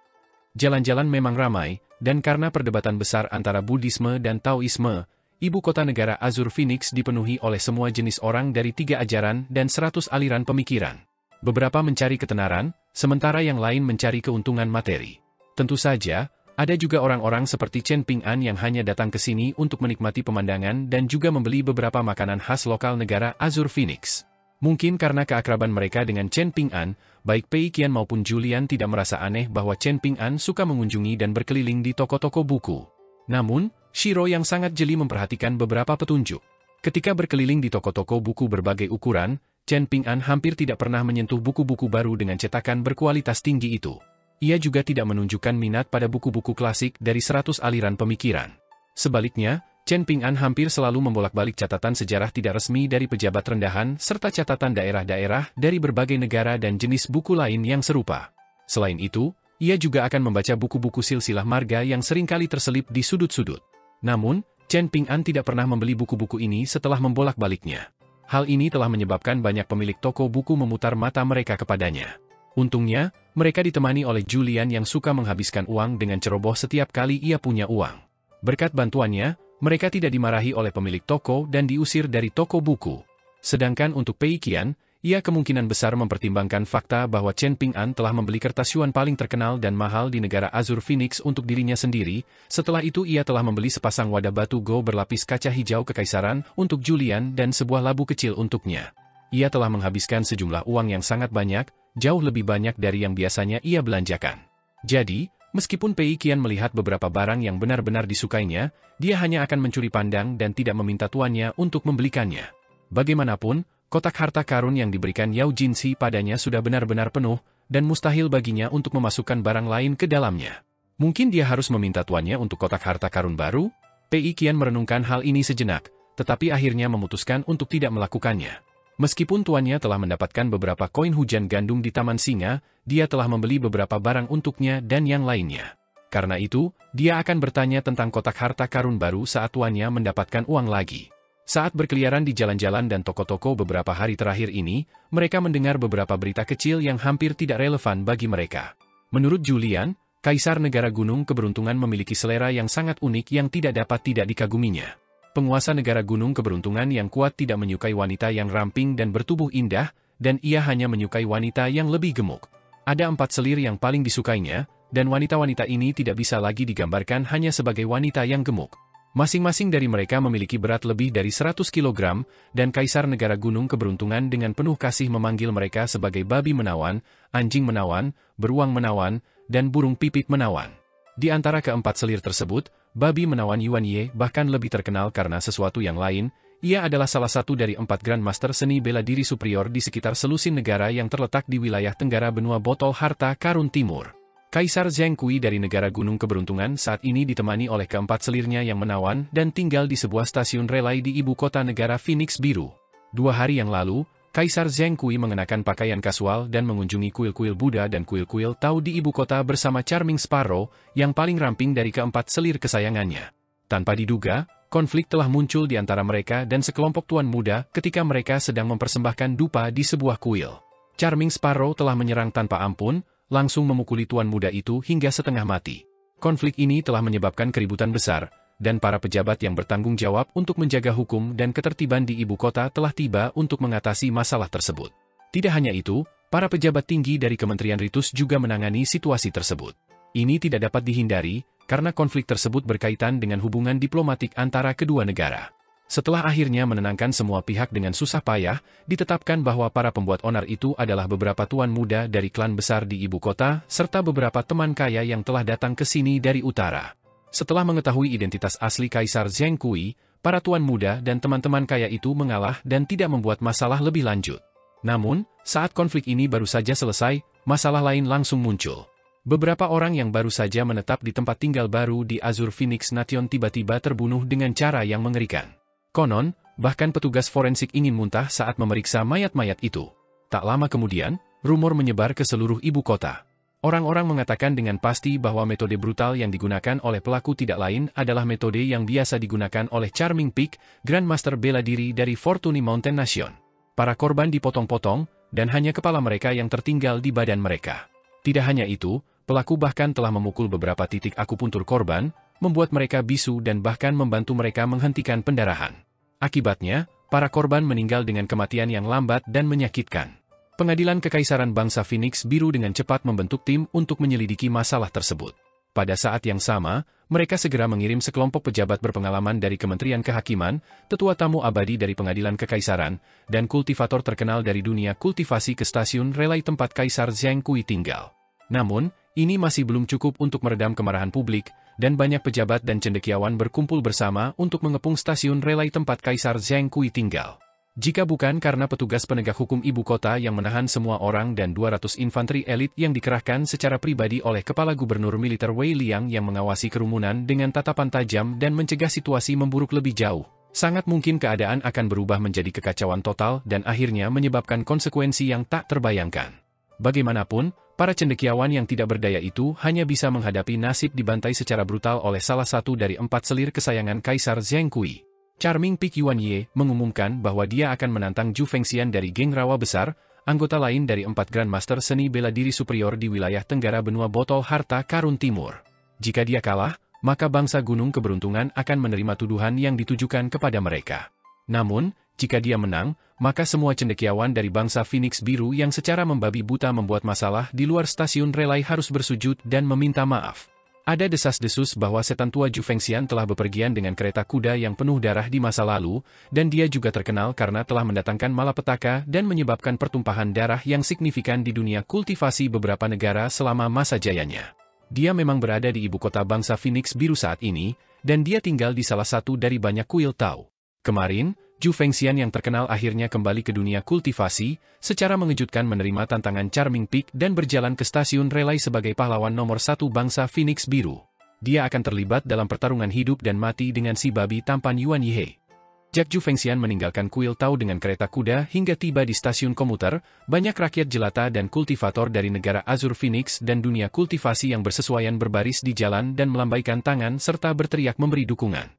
[SPEAKER 1] Jalan-jalan memang ramai, dan karena perdebatan besar antara Buddhisme dan Taoisme, ibu kota negara Azure Phoenix dipenuhi oleh semua jenis orang dari 3 ajaran dan 100 aliran pemikiran. Beberapa mencari ketenaran, sementara yang lain mencari keuntungan materi. Tentu saja, ada juga orang-orang seperti Chen Ping'an yang hanya datang ke sini untuk menikmati pemandangan dan juga membeli beberapa makanan khas lokal negara Azure Phoenix. Mungkin karena keakraban mereka dengan Chen Ping'an, baik Pei Qian maupun Julian tidak merasa aneh bahwa Chen Ping'an suka mengunjungi dan berkeliling di toko-toko buku. Namun, Shiro yang sangat jeli memperhatikan beberapa petunjuk. Ketika berkeliling di toko-toko buku berbagai ukuran, Chen Ping'an hampir tidak pernah menyentuh buku-buku baru dengan cetakan berkualitas tinggi itu. Ia juga tidak menunjukkan minat pada buku-buku klasik dari 100 aliran pemikiran. Sebaliknya, Chen Ping'an hampir selalu membolak-balik catatan sejarah tidak resmi dari pejabat rendahan serta catatan daerah-daerah dari berbagai negara dan jenis buku lain yang serupa. Selain itu, ia juga akan membaca buku-buku silsilah marga yang seringkali terselip di sudut-sudut. Namun, Chen Ping'an tidak pernah membeli buku-buku ini setelah membolak-baliknya. Hal ini telah menyebabkan banyak pemilik toko buku memutar mata mereka kepadanya. Untungnya, mereka ditemani oleh Julian yang suka menghabiskan uang dengan ceroboh setiap kali ia punya uang. Berkat bantuannya, mereka tidak dimarahi oleh pemilik toko dan diusir dari toko buku. Sedangkan untuk Pei Qian, ia kemungkinan besar mempertimbangkan fakta bahwa Chen Ping'an telah membeli kertas yuan paling terkenal dan mahal di negara Azure Phoenix untuk dirinya sendiri. Setelah itu ia telah membeli sepasang wadah batu go berlapis kaca hijau kekaisaran untuk Julian dan sebuah labu kecil untuknya. Ia telah menghabiskan sejumlah uang yang sangat banyak, jauh lebih banyak dari yang biasanya ia belanjakan. Jadi, meskipun Pei Qian melihat beberapa barang yang benar-benar disukainya, dia hanya akan mencuri pandang dan tidak meminta tuannya untuk membelikannya. Bagaimanapun, kotak harta karun yang diberikan Yao Jinxi padanya sudah benar-benar penuh, dan mustahil baginya untuk memasukkan barang lain ke dalamnya. Mungkin dia harus meminta tuannya untuk kotak harta karun baru? Pei Qian merenungkan hal ini sejenak, tetapi akhirnya memutuskan untuk tidak melakukannya. Meskipun tuannya telah mendapatkan beberapa koin hujan gandum di Taman Singa, dia telah membeli beberapa barang untuknya dan yang lainnya. Karena itu, dia akan bertanya tentang kotak harta karun baru saat tuannya mendapatkan uang lagi. Saat berkeliaran di jalan-jalan dan toko-toko beberapa hari terakhir ini, mereka mendengar beberapa berita kecil yang hampir tidak relevan bagi mereka. Menurut Julian, Kaisar Negara Gunung Keberuntungan memiliki selera yang sangat unik yang tidak dapat tidak dikaguminya. Penguasa negara Gunung Keberuntungan yang kuat tidak menyukai wanita yang ramping dan bertubuh indah, dan ia hanya menyukai wanita yang lebih gemuk. Ada 4 selir yang paling disukainya, dan wanita-wanita ini tidak bisa lagi digambarkan hanya sebagai wanita yang gemuk. Masing-masing dari mereka memiliki berat lebih dari 100 kg, dan Kaisar Negara Gunung Keberuntungan dengan penuh kasih memanggil mereka sebagai babi menawan, anjing menawan, beruang menawan, dan burung pipit menawan. Di antara keempat selir tersebut, babi menawan Yuan Ye bahkan lebih terkenal karena sesuatu yang lain. Ia adalah salah satu dari 4 Grandmaster seni bela diri superior di sekitar selusin negara yang terletak di wilayah tenggara benua botol harta karun timur. Kaisar Zheng Kui dari negara Gunung Keberuntungan saat ini ditemani oleh keempat selirnya yang menawan dan tinggal di sebuah stasiun relay di ibu kota negara Phoenix Biru. 2 hari yang lalu, Kaisar Zheng Kui mengenakan pakaian kasual dan mengunjungi kuil-kuil Buddha dan kuil-kuil Tao di ibu kota bersama Charming Sparrow, yang paling ramping dari keempat selir kesayangannya. Tanpa diduga, konflik telah muncul di antara mereka dan sekelompok tuan muda ketika mereka sedang mempersembahkan dupa di sebuah kuil. Charming Sparrow telah menyerang tanpa ampun, langsung memukuli tuan muda itu hingga setengah mati. Konflik ini telah menyebabkan keributan besar, dan para pejabat yang bertanggung jawab untuk menjaga hukum dan ketertiban di ibu kota telah tiba untuk mengatasi masalah tersebut. Tidak hanya itu, para pejabat tinggi dari Kementerian Ritus juga menangani situasi tersebut. Ini tidak dapat dihindari, karena konflik tersebut berkaitan dengan hubungan diplomatik antara kedua negara. Setelah akhirnya menenangkan semua pihak dengan susah payah, ditetapkan bahwa para pembuat onar itu adalah beberapa tuan muda dari klan besar di ibu kota, serta beberapa teman kaya yang telah datang ke sini dari utara. Setelah mengetahui identitas asli Kaisar Zheng Kui, para tuan muda dan teman-teman kaya itu mengalah dan tidak membuat masalah lebih lanjut. Namun, saat konflik ini baru saja selesai, masalah lain langsung muncul. Beberapa orang yang baru saja menetap di tempat tinggal baru di Azure Phoenix Nation tiba-tiba terbunuh dengan cara yang mengerikan. Konon, bahkan petugas forensik ingin muntah saat memeriksa mayat-mayat itu. Tak lama kemudian, rumor menyebar ke seluruh ibu kota. Orang-orang mengatakan dengan pasti bahwa metode brutal yang digunakan oleh pelaku tidak lain adalah metode yang biasa digunakan oleh Charming Peak, Grandmaster bela diri dari Fortuny Mountain Nation. Para korban dipotong-potong, dan hanya kepala mereka yang tertinggal di badan mereka. Tidak hanya itu, pelaku bahkan telah memukul beberapa titik akupuntur korban, membuat mereka bisu dan bahkan membantu mereka menghentikan pendarahan. Akibatnya, para korban meninggal dengan kematian yang lambat dan menyakitkan. Pengadilan Kekaisaran Bangsa Phoenix Biru dengan cepat membentuk tim untuk menyelidiki masalah tersebut. Pada saat yang sama, mereka segera mengirim sekelompok pejabat berpengalaman dari Kementerian Kehakiman, tetua tamu abadi dari Pengadilan Kekaisaran, dan kultivator terkenal dari dunia kultivasi ke stasiun relay tempat Kaisar Zheng Kui tinggal. Namun, ini masih belum cukup untuk meredam kemarahan publik, dan banyak pejabat dan cendekiawan berkumpul bersama untuk mengepung stasiun relay tempat Kaisar Zheng Kui tinggal. Jika bukan karena petugas penegak hukum ibu kota yang menahan semua orang dan 200 infanteri elit yang dikerahkan secara pribadi oleh Kepala Gubernur Militer Wei Liang yang mengawasi kerumunan dengan tatapan tajam dan mencegah situasi memburuk lebih jauh, sangat mungkin keadaan akan berubah menjadi kekacauan total dan akhirnya menyebabkan konsekuensi yang tak terbayangkan. Bagaimanapun, para cendekiawan yang tidak berdaya itu hanya bisa menghadapi nasib dibantai secara brutal oleh salah satu dari 4 selir kesayangan Kaisar Zheng Kui. Charming Peak Yuan Ye mengumumkan bahwa dia akan menantang Zhu Fengxian dari geng rawa besar, anggota lain dari 4 Grandmaster seni bela diri superior di wilayah tenggara benua botol harta karun timur. Jika dia kalah, maka bangsa Gunung Keberuntungan akan menerima tuduhan yang ditujukan kepada mereka. Namun, jika dia menang, maka semua cendekiawan dari bangsa Phoenix Biru yang secara membabi buta membuat masalah di luar stasiun relay harus bersujud dan meminta maaf. Ada desas-desus bahwa setan tua Zhu Fengxian telah bepergian dengan kereta kuda yang penuh darah di masa lalu, dan dia juga terkenal karena telah mendatangkan malapetaka dan menyebabkan pertumpahan darah yang signifikan di dunia kultivasi beberapa negara selama masa jayanya. Dia memang berada di ibu kota bangsa Phoenix Biru saat ini, dan dia tinggal di salah satu dari banyak kuil Tao. Kemarin, Zhu Fengxian yang terkenal akhirnya kembali ke dunia kultivasi, secara mengejutkan menerima tantangan Charming Peak dan berjalan ke stasiun relay sebagai pahlawan nomor 1 bangsa Phoenix Biru. Dia akan terlibat dalam pertarungan hidup dan mati dengan si babi tampan Yuan Ye. Sejak Zhu Fengxian meninggalkan kuil Tao dengan kereta kuda hingga tiba di stasiun komuter, banyak rakyat jelata dan kultivator dari negara Azure Phoenix dan dunia kultivasi yang bersesuaian berbaris di jalan dan melambaikan tangan serta berteriak memberi dukungan.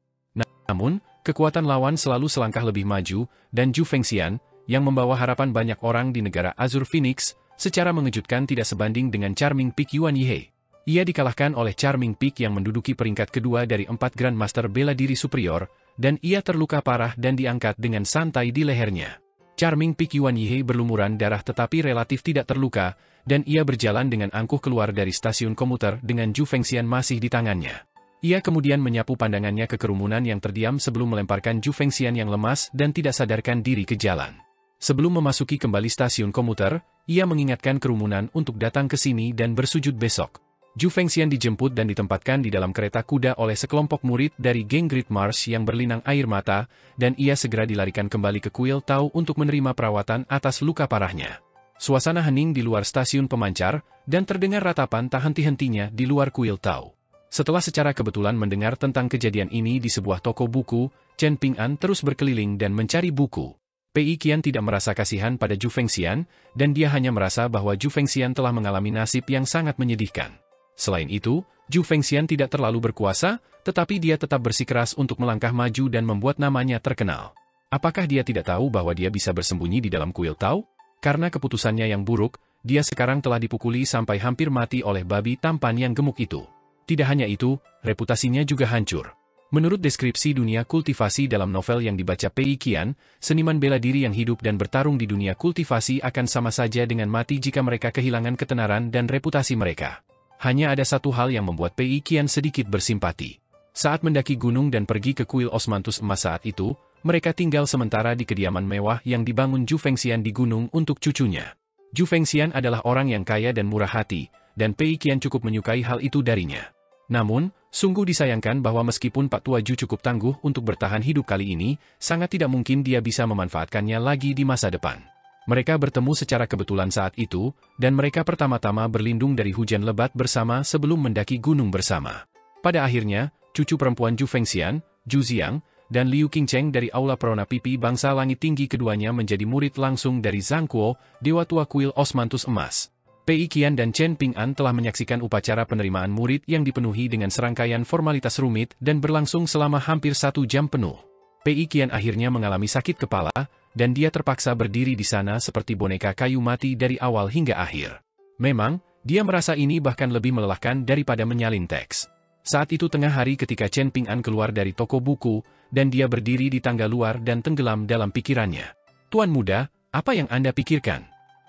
[SPEAKER 1] Namun, kekuatan lawan selalu selangkah lebih maju, dan Zhu Fengxian, yang membawa harapan banyak orang di negara Azure Phoenix, secara mengejutkan tidak sebanding dengan Charming Peak Yuan Ye. Ia dikalahkan oleh Charming Peak yang menduduki peringkat kedua dari 4 Grandmaster bela diri superior, dan ia terluka parah dan diangkat dengan santai di lehernya. Charming Peak Yuan Ye berlumuran darah tetapi relatif tidak terluka, dan ia berjalan dengan angkuh keluar dari stasiun komuter dengan Zhu Fengxian masih di tangannya. Ia kemudian menyapu pandangannya ke kerumunan yang terdiam sebelum melemparkan Zhu Fengxian yang lemas dan tidak sadarkan diri ke jalan. Sebelum memasuki kembali stasiun komuter, ia mengingatkan kerumunan untuk datang ke sini dan bersujud besok. Zhu Fengxian dijemput dan ditempatkan di dalam kereta kuda oleh sekelompok murid dari geng Great March yang berlinang air mata, dan ia segera dilarikan kembali ke Kuil Tao untuk menerima perawatan atas luka parahnya. Suasana hening di luar stasiun pemancar, dan terdengar ratapan tak henti-hentinya di luar Kuil Tao. Setelah secara kebetulan mendengar tentang kejadian ini di sebuah toko buku, Chen Ping'an terus berkeliling dan mencari buku. Pei Qian tidak merasa kasihan pada Zhu Fengxian, dan dia hanya merasa bahwa Zhu Fengxian telah mengalami nasib yang sangat menyedihkan. Selain itu, Zhu Fengxian tidak terlalu berkuasa, tetapi dia tetap bersikeras untuk melangkah maju dan membuat namanya terkenal. Apakah dia tidak tahu bahwa dia bisa bersembunyi di dalam Kuil Tao? Karena keputusannya yang buruk, dia sekarang telah dipukuli sampai hampir mati oleh babi tampan yang gemuk itu. Tidak hanya itu, reputasinya juga hancur. Menurut deskripsi dunia kultivasi dalam novel yang dibaca Pei Qian, seniman bela diri yang hidup dan bertarung di dunia kultivasi akan sama saja dengan mati jika mereka kehilangan ketenaran dan reputasi mereka. Hanya ada satu hal yang membuat Pei Qian sedikit bersimpati. Saat mendaki gunung dan pergi ke kuil Osmanthus emas saat itu, mereka tinggal sementara di kediaman mewah yang dibangun Zhu Fengxian di gunung untuk cucunya. Zhu Fengxian adalah orang yang kaya dan murah hati, dan Pei Qian cukup menyukai hal itu darinya. Namun, sungguh disayangkan bahwa meskipun Pak Tua Zhu cukup tangguh untuk bertahan hidup kali ini, sangat tidak mungkin dia bisa memanfaatkannya lagi di masa depan. Mereka bertemu secara kebetulan saat itu, dan mereka pertama-tama berlindung dari hujan lebat bersama sebelum mendaki gunung bersama. Pada akhirnya, cucu perempuan Zhu Fengxian, Zhu Xiang, dan Liu Qingcheng dari Aula Perona Pipi Bangsa Langit Tinggi keduanya menjadi murid langsung dari Zhang Kuo, Dewa Tua Kuil Osmanthus Emas. Pei Qian dan Chen Ping'an telah menyaksikan upacara penerimaan murid yang dipenuhi dengan serangkaian formalitas rumit dan berlangsung selama hampir 1 jam penuh. Pei Qian akhirnya mengalami sakit kepala, dan dia terpaksa berdiri di sana seperti boneka kayu mati dari awal hingga akhir. Memang, dia merasa ini bahkan lebih melelahkan daripada menyalin teks. Saat itu tengah hari ketika Chen Ping'an keluar dari toko buku, dan dia berdiri di tangga luar dan tenggelam dalam pikirannya. "Tuan muda, apa yang Anda pikirkan?"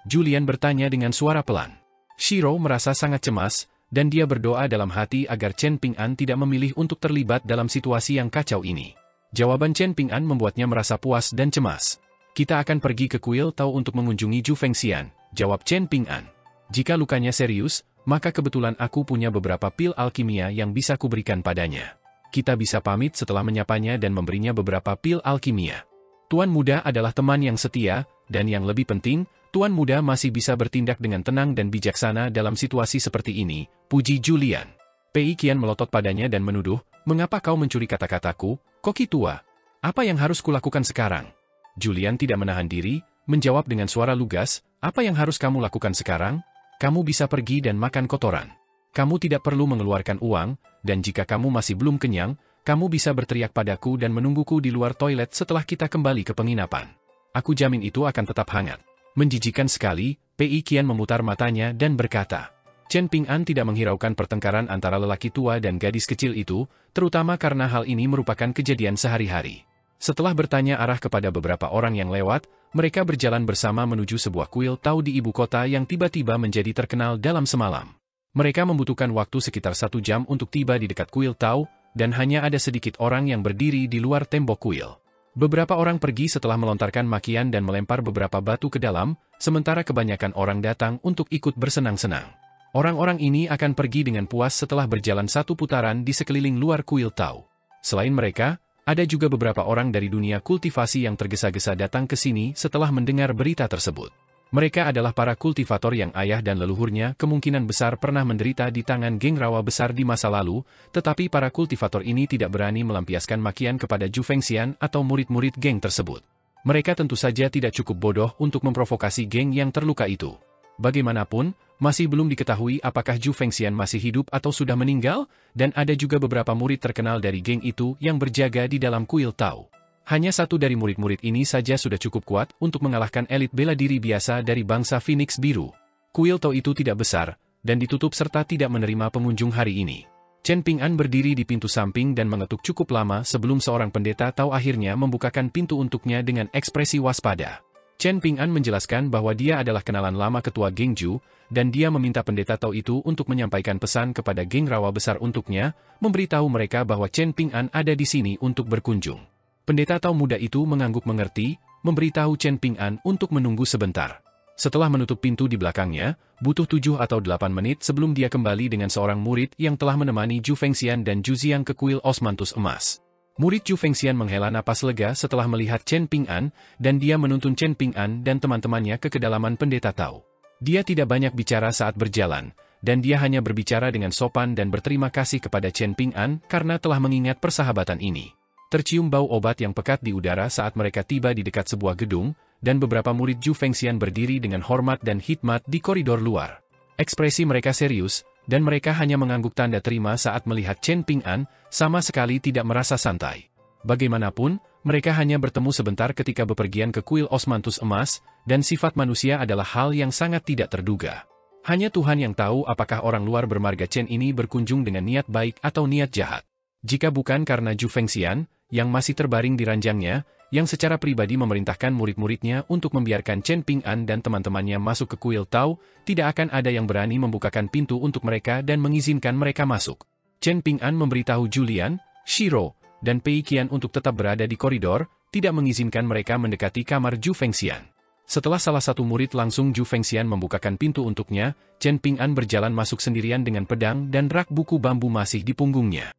[SPEAKER 1] Julian bertanya dengan suara pelan. Shiro merasa sangat cemas, dan dia berdoa dalam hati agar Chen Ping'an tidak memilih untuk terlibat dalam situasi yang kacau ini. Jawaban Chen Ping'an membuatnya merasa puas dan cemas. "Kita akan pergi ke Kuil Tao untuk mengunjungi Zhu Fengxian," jawab Chen Ping'an. "Jika lukanya serius, maka kebetulan aku punya beberapa pil alkimia yang bisa kuberikan padanya. Kita bisa pamit setelah menyapanya dan memberinya beberapa pil alkimia. Tuan muda adalah teman yang setia, dan yang lebih penting, Tuan muda masih bisa bertindak dengan tenang dan bijaksana dalam situasi seperti ini," puji Julian. Pei Qian melotot padanya dan menuduh, "Mengapa kau mencuri kata-kataku, Koki tua? Apa yang harus kulakukan sekarang?" Julian tidak menahan diri, menjawab dengan suara lugas, "Apa yang harus kamu lakukan sekarang? Kamu bisa pergi dan makan kotoran. Kamu tidak perlu mengeluarkan uang, dan jika kamu masih belum kenyang, kamu bisa berteriak padaku dan menungguku di luar toilet setelah kita kembali ke penginapan. Aku jamin itu akan tetap hangat." Menjijikan sekali, Pei Qian memutar matanya dan berkata. Chen Ping'an tidak menghiraukan pertengkaran antara lelaki tua dan gadis kecil itu, terutama karena hal ini merupakan kejadian sehari-hari. Setelah bertanya arah kepada beberapa orang yang lewat, mereka berjalan bersama menuju sebuah kuil Tao di ibu kota yang tiba-tiba menjadi terkenal dalam semalam. Mereka membutuhkan waktu sekitar 1 jam untuk tiba di dekat kuil Tao, dan hanya ada sedikit orang yang berdiri di luar tembok kuil. Beberapa orang pergi setelah melontarkan makian dan melempar beberapa batu ke dalam, sementara kebanyakan orang datang untuk ikut bersenang-senang. Orang-orang ini akan pergi dengan puas setelah berjalan 1 putaran di sekeliling luar kuil Tao. Selain mereka, ada juga beberapa orang dari dunia kultivasi yang tergesa-gesa datang ke sini setelah mendengar berita tersebut. Mereka adalah para kultivator yang ayah dan leluhurnya kemungkinan besar pernah menderita di tangan geng rawa besar di masa lalu, tetapi para kultivator ini tidak berani melampiaskan makian kepada Zhu Fengxian atau murid-murid geng tersebut. Mereka tentu saja tidak cukup bodoh untuk memprovokasi geng yang terluka itu. Bagaimanapun, masih belum diketahui apakah Zhu Fengxian masih hidup atau sudah meninggal, dan ada juga beberapa murid terkenal dari geng itu yang berjaga di dalam kuil Tao. Hanya satu dari murid-murid ini saja sudah cukup kuat untuk mengalahkan elit bela diri biasa dari bangsa Phoenix Biru. Kuil Tao itu tidak besar, dan ditutup serta tidak menerima pengunjung hari ini. Chen Ping'an berdiri di pintu samping dan mengetuk cukup lama sebelum seorang pendeta Tao akhirnya membukakan pintu untuknya dengan ekspresi waspada. Chen Ping'an menjelaskan bahwa dia adalah kenalan lama ketua geng Zhu, dan dia meminta pendeta Tao itu untuk menyampaikan pesan kepada geng rawa besar untuknya, memberitahu mereka bahwa Chen Ping'an ada di sini untuk berkunjung. Pendeta Tao muda itu mengangguk mengerti, memberitahu Chen Ping'an untuk menunggu sebentar. Setelah menutup pintu di belakangnya, butuh 7 atau 8 menit sebelum dia kembali dengan seorang murid yang telah menemani Zhu Fengxian dan Zhu Ziang ke kuil Osmanthus emas. Murid Zhu Fengxian menghela napas lega setelah melihat Chen Ping'an, dan dia menuntun Chen Ping'an dan teman-temannya ke kedalaman pendeta Tao. Dia tidak banyak bicara saat berjalan, dan dia hanya berbicara dengan sopan dan berterima kasih kepada Chen Ping'an karena telah mengingat persahabatan ini. Tercium bau obat yang pekat di udara saat mereka tiba di dekat sebuah gedung, dan beberapa murid Zhu Fengxian berdiri dengan hormat dan hikmat di koridor luar. Ekspresi mereka serius, dan mereka hanya mengangguk tanda terima saat melihat Chen Ping'an, sama sekali tidak merasa santai. Bagaimanapun, mereka hanya bertemu sebentar ketika bepergian ke kuil Osmanthus emas, dan sifat manusia adalah hal yang sangat tidak terduga. Hanya Tuhan yang tahu apakah orang luar bermarga Chen ini berkunjung dengan niat baik atau niat jahat. Jika bukan karena Zhu Fengxian, yang masih terbaring di ranjangnya, yang secara pribadi memerintahkan murid-muridnya untuk membiarkan Chen Ping'an dan teman-temannya masuk ke kuil Tao, tidak akan ada yang berani membukakan pintu untuk mereka dan mengizinkan mereka masuk. Chen Ping'an memberitahu Julian, Shiro, dan Pei Qian untuk tetap berada di koridor, tidak mengizinkan mereka mendekati kamar Zhu Fengxian. Setelah salah satu murid langsung Zhu Fengxian membukakan pintu untuknya, Chen Ping'an berjalan masuk sendirian dengan pedang dan rak buku bambu masih di punggungnya.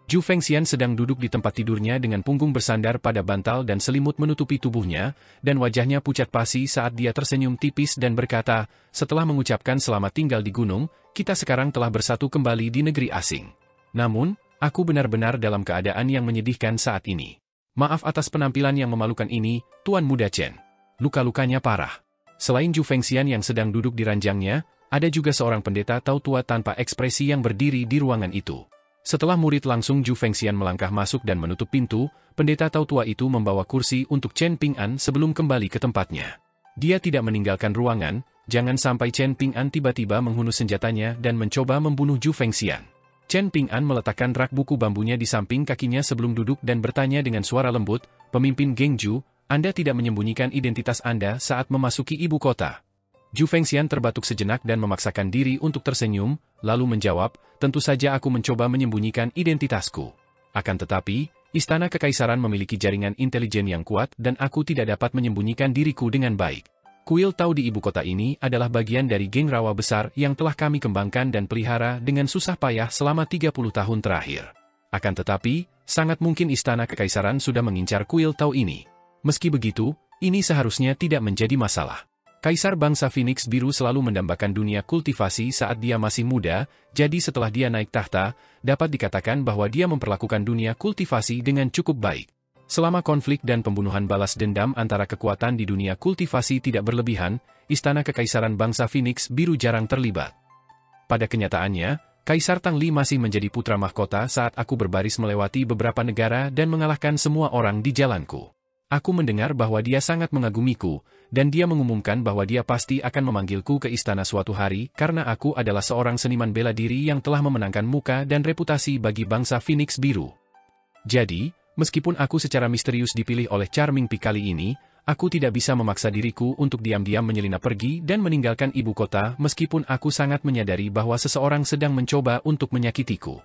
[SPEAKER 1] Zhu Fengxian sedang duduk di tempat tidurnya dengan punggung bersandar pada bantal dan selimut menutupi tubuhnya, dan wajahnya pucat pasi saat dia tersenyum tipis dan berkata, setelah mengucapkan selamat tinggal di gunung, kita sekarang telah bersatu kembali di negeri asing. Namun, aku benar-benar dalam keadaan yang menyedihkan saat ini. Maaf atas penampilan yang memalukan ini, Tuan Muda Chen. Luka-lukanya parah. Selain Zhu Fengxian yang sedang duduk di ranjangnya, ada juga seorang pendeta Tao tua tanpa ekspresi yang berdiri di ruangan itu. Setelah murid langsung Zhu Fengxian melangkah masuk dan menutup pintu, pendeta Tao tua itu membawa kursi untuk Chen Ping'an sebelum kembali ke tempatnya. Dia tidak meninggalkan ruangan, jangan sampai Chen Ping'an tiba-tiba menghunus senjatanya dan mencoba membunuh Zhu Fengxian. Chen Ping'an meletakkan rak buku bambunya di samping kakinya sebelum duduk dan bertanya dengan suara lembut, "Pemimpin geng Zhu, Anda tidak menyembunyikan identitas Anda saat memasuki ibu kota?" Zhu Fengxian terbatuk sejenak dan memaksakan diri untuk tersenyum, lalu menjawab, "Tentu saja aku mencoba menyembunyikan identitasku. Akan tetapi, Istana Kekaisaran memiliki jaringan intelijen yang kuat dan aku tidak dapat menyembunyikan diriku dengan baik. Kuil Tao di ibu kota ini adalah bagian dari geng rawa besar yang telah kami kembangkan dan pelihara dengan susah payah selama 30 tahun terakhir. Akan tetapi, sangat mungkin Istana Kekaisaran sudah mengincar kuil Tao ini. Meski begitu, ini seharusnya tidak menjadi masalah. Kaisar bangsa Phoenix Biru selalu mendambakan dunia kultivasi saat dia masih muda, jadi setelah dia naik tahta, dapat dikatakan bahwa dia memperlakukan dunia kultivasi dengan cukup baik. Selama konflik dan pembunuhan balas dendam antara kekuatan di dunia kultivasi tidak berlebihan, Istana Kekaisaran bangsa Phoenix Biru jarang terlibat. Pada kenyataannya, Kaisar Tangli masih menjadi putra mahkota saat aku berbaris melewati beberapa negara dan mengalahkan semua orang di jalanku. Aku mendengar bahwa dia sangat mengagumiku, dan dia mengumumkan bahwa dia pasti akan memanggilku ke istana suatu hari karena aku adalah seorang seniman bela diri yang telah memenangkan muka dan reputasi bagi bangsa Phoenix Biru. Jadi, meskipun aku secara misterius dipilih oleh Charming Peak kali ini, aku tidak bisa memaksa diriku untuk diam-diam menyelinap pergi dan meninggalkan ibu kota meskipun aku sangat menyadari bahwa seseorang sedang mencoba untuk menyakitiku.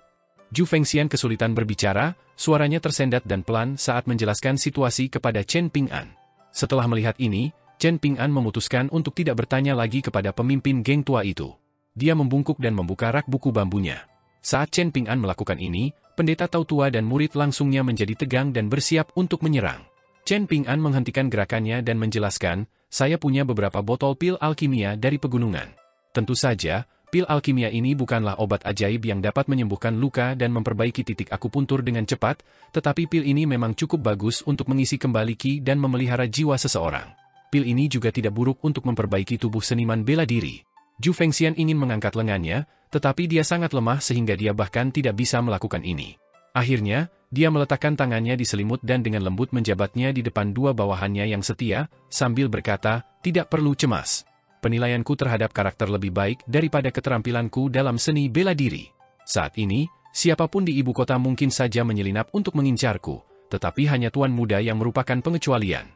[SPEAKER 1] Zhu Fengxian kesulitan berbicara, suaranya tersendat dan pelan saat menjelaskan situasi kepada Chen Ping'an. Setelah melihat ini, Chen Ping'an memutuskan untuk tidak bertanya lagi kepada pemimpin geng tua itu. Dia membungkuk dan membuka rak buku bambunya. Saat Chen Ping'an melakukan ini, pendeta Tao tua dan murid langsungnya menjadi tegang dan bersiap untuk menyerang. Chen Ping'an menghentikan gerakannya dan menjelaskan, "Saya punya beberapa botol pil alkimia dari pegunungan. Tentu saja, pil alkimia ini bukanlah obat ajaib yang dapat menyembuhkan luka dan memperbaiki titik akupuntur dengan cepat, tetapi pil ini memang cukup bagus untuk mengisi kembali ki dan memelihara jiwa seseorang. Pil ini juga tidak buruk untuk memperbaiki tubuh seniman bela diri." Zhu Fengxian ingin mengangkat lengannya, tetapi dia sangat lemah sehingga dia bahkan tidak bisa melakukan ini. Akhirnya, dia meletakkan tangannya di selimut dan dengan lembut menjabatnya di depan dua bawahannya yang setia, sambil berkata, "Tidak perlu cemas. Penilaianku terhadap karakter lebih baik daripada keterampilanku dalam seni bela diri. Saat ini, siapapun di ibu kota mungkin saja menyelinap untuk mengincarku, tetapi hanya Tuan Muda yang merupakan pengecualian.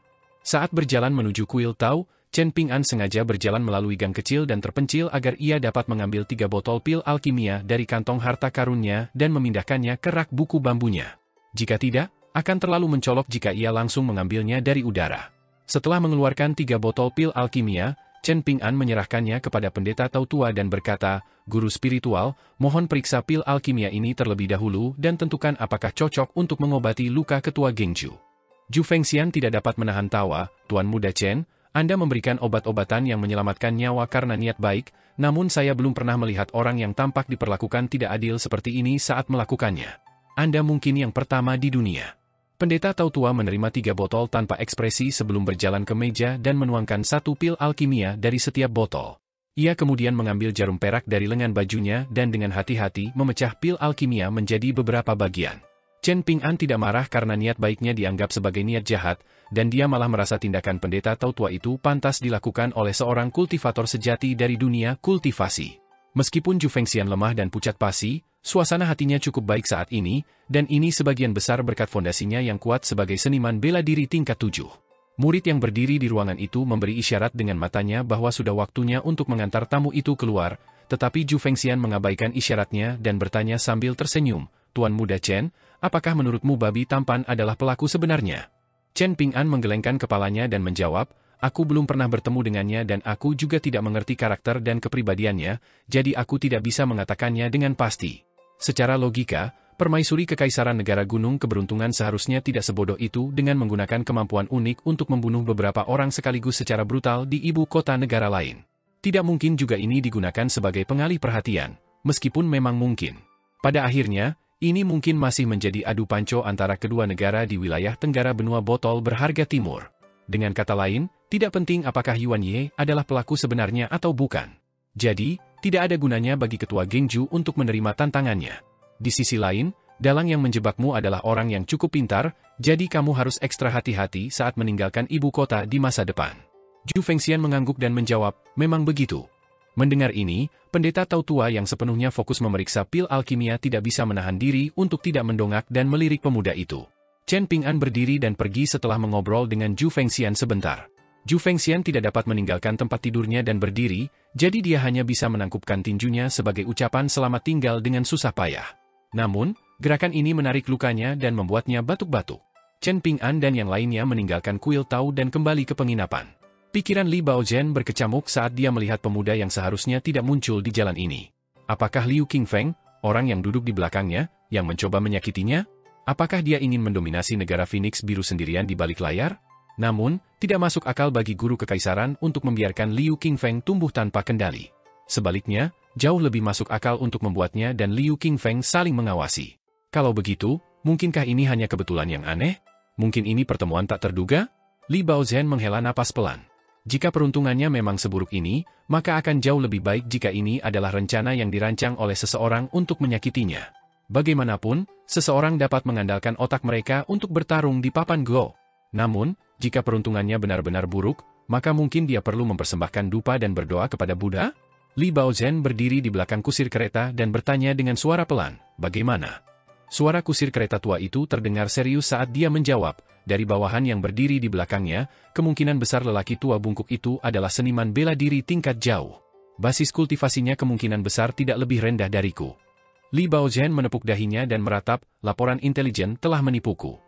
[SPEAKER 1] Saat berjalan menuju kuil Tao, Chen Ping'an sengaja berjalan melalui gang kecil dan terpencil agar ia dapat mengambil 3 botol pil alkimia dari kantong harta karunnya dan memindahkannya ke rak buku bambunya. Jika tidak, akan terlalu mencolok jika ia langsung mengambilnya dari udara. Setelah mengeluarkan 3 botol pil alkimia, Chen Ping'an menyerahkannya kepada pendeta Tao tua dan berkata, "Guru spiritual, mohon periksa pil alkimia ini terlebih dahulu dan tentukan apakah cocok untuk mengobati luka ketua Gengju." Zhu Fengxian tidak dapat menahan tawa. "Tuan Muda Chen, Anda memberikan obat-obatan yang menyelamatkan nyawa karena niat baik, namun saya belum pernah melihat orang yang tampak diperlakukan tidak adil seperti ini saat melakukannya. Anda mungkin yang pertama di dunia." Pendeta Tao tua menerima 3 botol tanpa ekspresi sebelum berjalan ke meja dan menuangkan 1 pil alkimia dari setiap botol. Ia kemudian mengambil jarum perak dari lengan bajunya dan dengan hati-hati memecah pil alkimia menjadi beberapa bagian. Chen Ping'an tidak marah karena niat baiknya dianggap sebagai niat jahat, dan dia malah merasa tindakan pendeta Tao tua itu pantas dilakukan oleh seorang kultivator sejati dari dunia kultivasi. Meskipun Zhu Fengxian lemah dan pucat pasi, suasana hatinya cukup baik saat ini, dan ini sebagian besar berkat fondasinya yang kuat sebagai seniman bela diri tingkat 7. Murid yang berdiri di ruangan itu memberi isyarat dengan matanya bahwa sudah waktunya untuk mengantar tamu itu keluar, tetapi Zhu Fengxian mengabaikan isyaratnya dan bertanya sambil tersenyum, "Tuan Muda Chen, apakah menurutmu babi tampan adalah pelaku sebenarnya?" Chen Ping'an menggelengkan kepalanya dan menjawab, "Aku belum pernah bertemu dengannya dan aku juga tidak mengerti karakter dan kepribadiannya, jadi aku tidak bisa mengatakannya dengan pasti." Secara logika, permaisuri Kekaisaran Negara Gunung Keberuntungan seharusnya tidak sebodoh itu dengan menggunakan kemampuan unik untuk membunuh beberapa orang sekaligus secara brutal di ibu kota negara lain. Tidak mungkin juga ini digunakan sebagai pengalih perhatian, meskipun memang mungkin. Pada akhirnya, ini mungkin masih menjadi adu panco antara kedua negara di wilayah Tenggara Benua Botol Berharga Timur. Dengan kata lain, tidak penting apakah Yuan Ye adalah pelaku sebenarnya atau bukan. Jadi, tidak ada gunanya bagi ketua Gengju untuk menerima tantangannya. Di sisi lain, dalang yang menjebakmu adalah orang yang cukup pintar, jadi kamu harus ekstra hati-hati saat meninggalkan ibu kota di masa depan. Zhu Fengxian mengangguk dan menjawab, "Memang begitu." Mendengar ini, pendeta Tao tua yang sepenuhnya fokus memeriksa pil alkimia tidak bisa menahan diri untuk tidak mendongak dan melirik pemuda itu. Chen Ping'an berdiri dan pergi setelah mengobrol dengan Zhu Fengxian sebentar. Zhu Fengxian tidak dapat meninggalkan tempat tidurnya dan berdiri, jadi dia hanya bisa menangkupkan tinjunya sebagai ucapan selamat tinggal dengan susah payah. Namun, gerakan ini menarik lukanya dan membuatnya batuk-batuk. Chen Ping'an dan yang lainnya meninggalkan kuil Tao dan kembali ke penginapan. Pikiran Li Baozhen berkecamuk saat dia melihat pemuda yang seharusnya tidak muncul di jalan ini. Apakah Liu Qingfeng, orang yang duduk di belakangnya, yang mencoba menyakitinya? Apakah dia ingin mendominasi negara Phoenix Biru sendirian di balik layar? Namun, tidak masuk akal bagi guru kekaisaran untuk membiarkan Liu Qingfeng tumbuh tanpa kendali. Sebaliknya, jauh lebih masuk akal untuk membuatnya dan Liu Qingfeng saling mengawasi. Kalau begitu, mungkinkah ini hanya kebetulan yang aneh? Mungkin ini pertemuan tak terduga? Li Baozhen menghela napas pelan. Jika peruntungannya memang seburuk ini, maka akan jauh lebih baik jika ini adalah rencana yang dirancang oleh seseorang untuk menyakitinya. Bagaimanapun, seseorang dapat mengandalkan otak mereka untuk bertarung di papan Go. Namun, jika peruntungannya benar-benar buruk, maka mungkin dia perlu mempersembahkan dupa dan berdoa kepada Buddha? Li Baozhen berdiri di belakang kusir kereta dan bertanya dengan suara pelan, "Bagaimana?" Suara kusir kereta tua itu terdengar serius saat dia menjawab. Dari bawahan yang berdiri di belakangnya, kemungkinan besar lelaki tua bungkuk itu adalah seniman bela diri tingkat jauh. Basis kultivasinya kemungkinan besar tidak lebih rendah dariku. Li Baozhen menepuk dahinya dan meratap, "Laporan intelijen telah menipuku."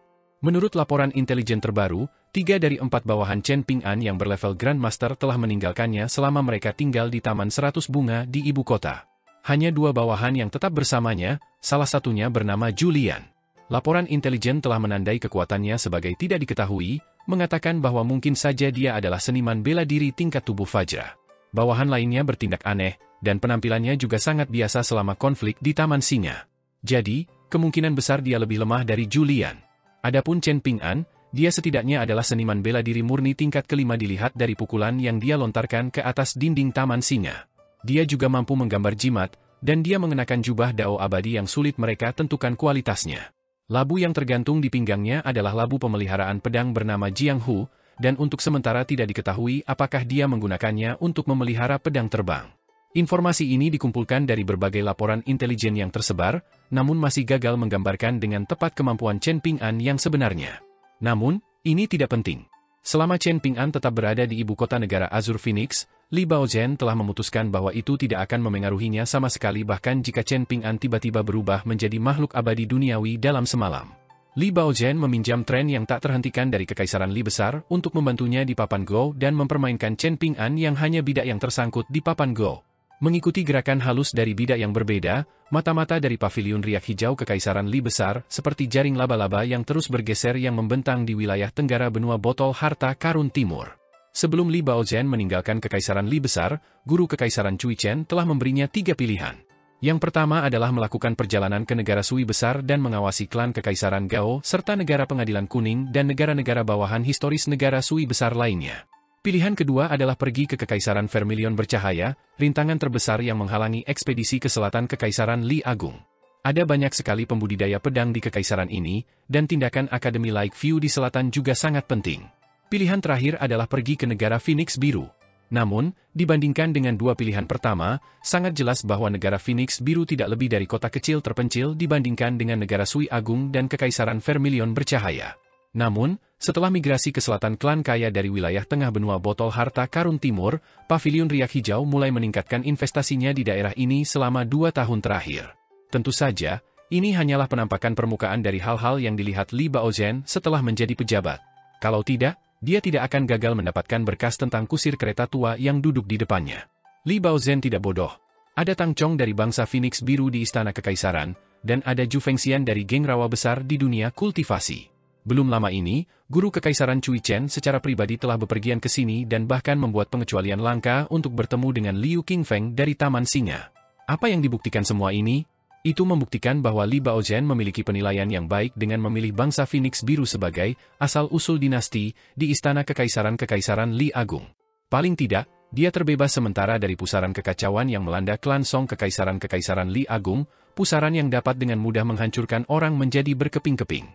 [SPEAKER 1] Menurut laporan intelijen terbaru, 3 dari 4 bawahan Chen Ping'an yang berlevel Grandmaster telah meninggalkannya selama mereka tinggal di Taman 100 Bunga di ibu kota. Hanya 2 bawahan yang tetap bersamanya, salah satunya bernama Julian. Laporan intelijen telah menandai kekuatannya sebagai tidak diketahui, mengatakan bahwa mungkin saja dia adalah seniman bela diri tingkat tubuh Fajra. Bawahan lainnya bertindak aneh, dan penampilannya juga sangat biasa selama konflik di Taman Singa. Jadi, kemungkinan besar dia lebih lemah dari Julian. Adapun Chen Ping'an, dia setidaknya adalah seniman bela diri murni tingkat kelima dilihat dari pukulan yang dia lontarkan ke atas dinding Taman Singa. Dia juga mampu menggambar jimat, dan dia mengenakan jubah dao abadi yang sulit mereka tentukan kualitasnya. Labu yang tergantung di pinggangnya adalah labu pemeliharaan pedang bernama Jianghu, dan untuk sementara tidak diketahui apakah dia menggunakannya untuk memelihara pedang terbang. Informasi ini dikumpulkan dari berbagai laporan intelijen yang tersebar, namun masih gagal menggambarkan dengan tepat kemampuan Chen Ping'an yang sebenarnya. Namun, ini tidak penting. Selama Chen Ping'an tetap berada di ibu kota negara Azure Phoenix, Li Baozhen telah memutuskan bahwa itu tidak akan memengaruhinya sama sekali bahkan jika Chen Ping'an tiba-tiba berubah menjadi makhluk abadi duniawi dalam semalam. Li Baozhen meminjam tren yang tak terhentikan dari Kekaisaran Li Besar untuk membantunya di papan Go dan mempermainkan Chen Ping'an yang hanya bidak yang tersangkut di papan Go. Mengikuti gerakan halus dari bidak yang berbeda, mata-mata dari paviliun riak hijau Kekaisaran Li Besar seperti jaring laba-laba yang terus bergeser yang membentang di wilayah tenggara benua botol harta karun timur. Sebelum Li Baozhen meninggalkan Kekaisaran Li Besar, guru Kekaisaran Cui Chen telah memberinya 3 pilihan. Yang pertama adalah melakukan perjalanan ke negara Sui Besar dan mengawasi klan Kekaisaran Gao serta negara Pengadilan Kuning dan negara-negara bawahan historis negara Sui Besar lainnya. Pilihan kedua adalah pergi ke Kekaisaran Vermilion Bercahaya, rintangan terbesar yang menghalangi ekspedisi ke selatan Kekaisaran Li Agung. Ada banyak sekali pembudidaya pedang di kekaisaran ini, dan tindakan Akademi Lakeview di selatan juga sangat penting. Pilihan terakhir adalah pergi ke negara Phoenix Biru. Namun, dibandingkan dengan dua pilihan pertama, sangat jelas bahwa negara Phoenix Biru tidak lebih dari kota kecil terpencil dibandingkan dengan negara Sui Agung dan Kekaisaran Vermilion Bercahaya. Namun, setelah migrasi ke selatan klan kaya dari wilayah tengah benua botol harta karun timur, Paviliun Riak Hijau mulai meningkatkan investasinya di daerah ini selama 2 tahun terakhir. Tentu saja, ini hanyalah penampakan permukaan dari hal-hal yang dilihat Li Baozhen setelah menjadi pejabat. Kalau tidak, dia tidak akan gagal mendapatkan berkas tentang kusir kereta tua yang duduk di depannya. Li Baozhen tidak bodoh. Ada Tang Chong dari bangsa Phoenix Biru di Istana Kekaisaran, dan ada Zhu Fengxian dari geng rawa besar di dunia kultivasi. Belum lama ini, guru Kekaisaran Cui Chen secara pribadi telah bepergian ke sini dan bahkan membuat pengecualian langka untuk bertemu dengan Liu Qingfeng dari Taman Singa. Apa yang dibuktikan semua ini? Itu membuktikan bahwa Li Baozhen memiliki penilaian yang baik dengan memilih bangsa Phoenix Biru sebagai asal-usul dinasti di Istana Kekaisaran Li Agung. Paling tidak, dia terbebas sementara dari pusaran kekacauan yang melanda klan Song Kekaisaran Li Agung, pusaran yang dapat dengan mudah menghancurkan orang menjadi berkeping-keping.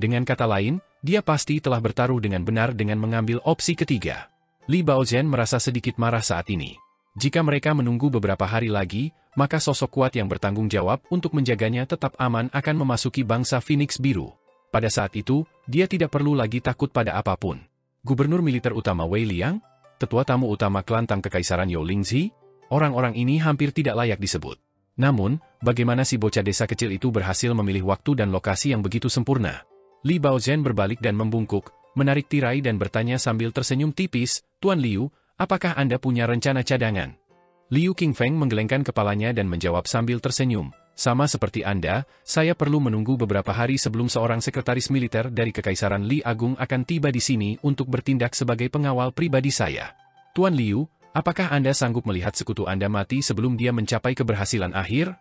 [SPEAKER 1] Dengan kata lain, dia pasti telah bertaruh dengan benar dengan mengambil opsi ketiga. Li Baozhen merasa sedikit marah saat ini. Jika mereka menunggu beberapa hari lagi, maka sosok kuat yang bertanggung jawab untuk menjaganya tetap aman akan memasuki bangsa Phoenix Biru. Pada saat itu, dia tidak perlu lagi takut pada apapun. Gubernur militer utama Wei Liang, tetua tamu utama klan Tang Kekaisaran Yao Lingzi, orang-orang ini hampir tidak layak disebut. Namun, bagaimana si bocah desa kecil itu berhasil memilih waktu dan lokasi yang begitu sempurna? Li Baozhen berbalik dan membungkuk, menarik tirai dan bertanya sambil tersenyum tipis, "Tuan Liu, apakah Anda punya rencana cadangan?" Liu Qingfeng menggelengkan kepalanya dan menjawab sambil tersenyum, "Sama seperti Anda, saya perlu menunggu beberapa hari sebelum seorang sekretaris militer dari Kekaisaran Li Agung akan tiba di sini untuk bertindak sebagai pengawal pribadi saya. Tuan Liu, apakah Anda sanggup melihat sekutu Anda mati sebelum dia mencapai keberhasilan akhir?"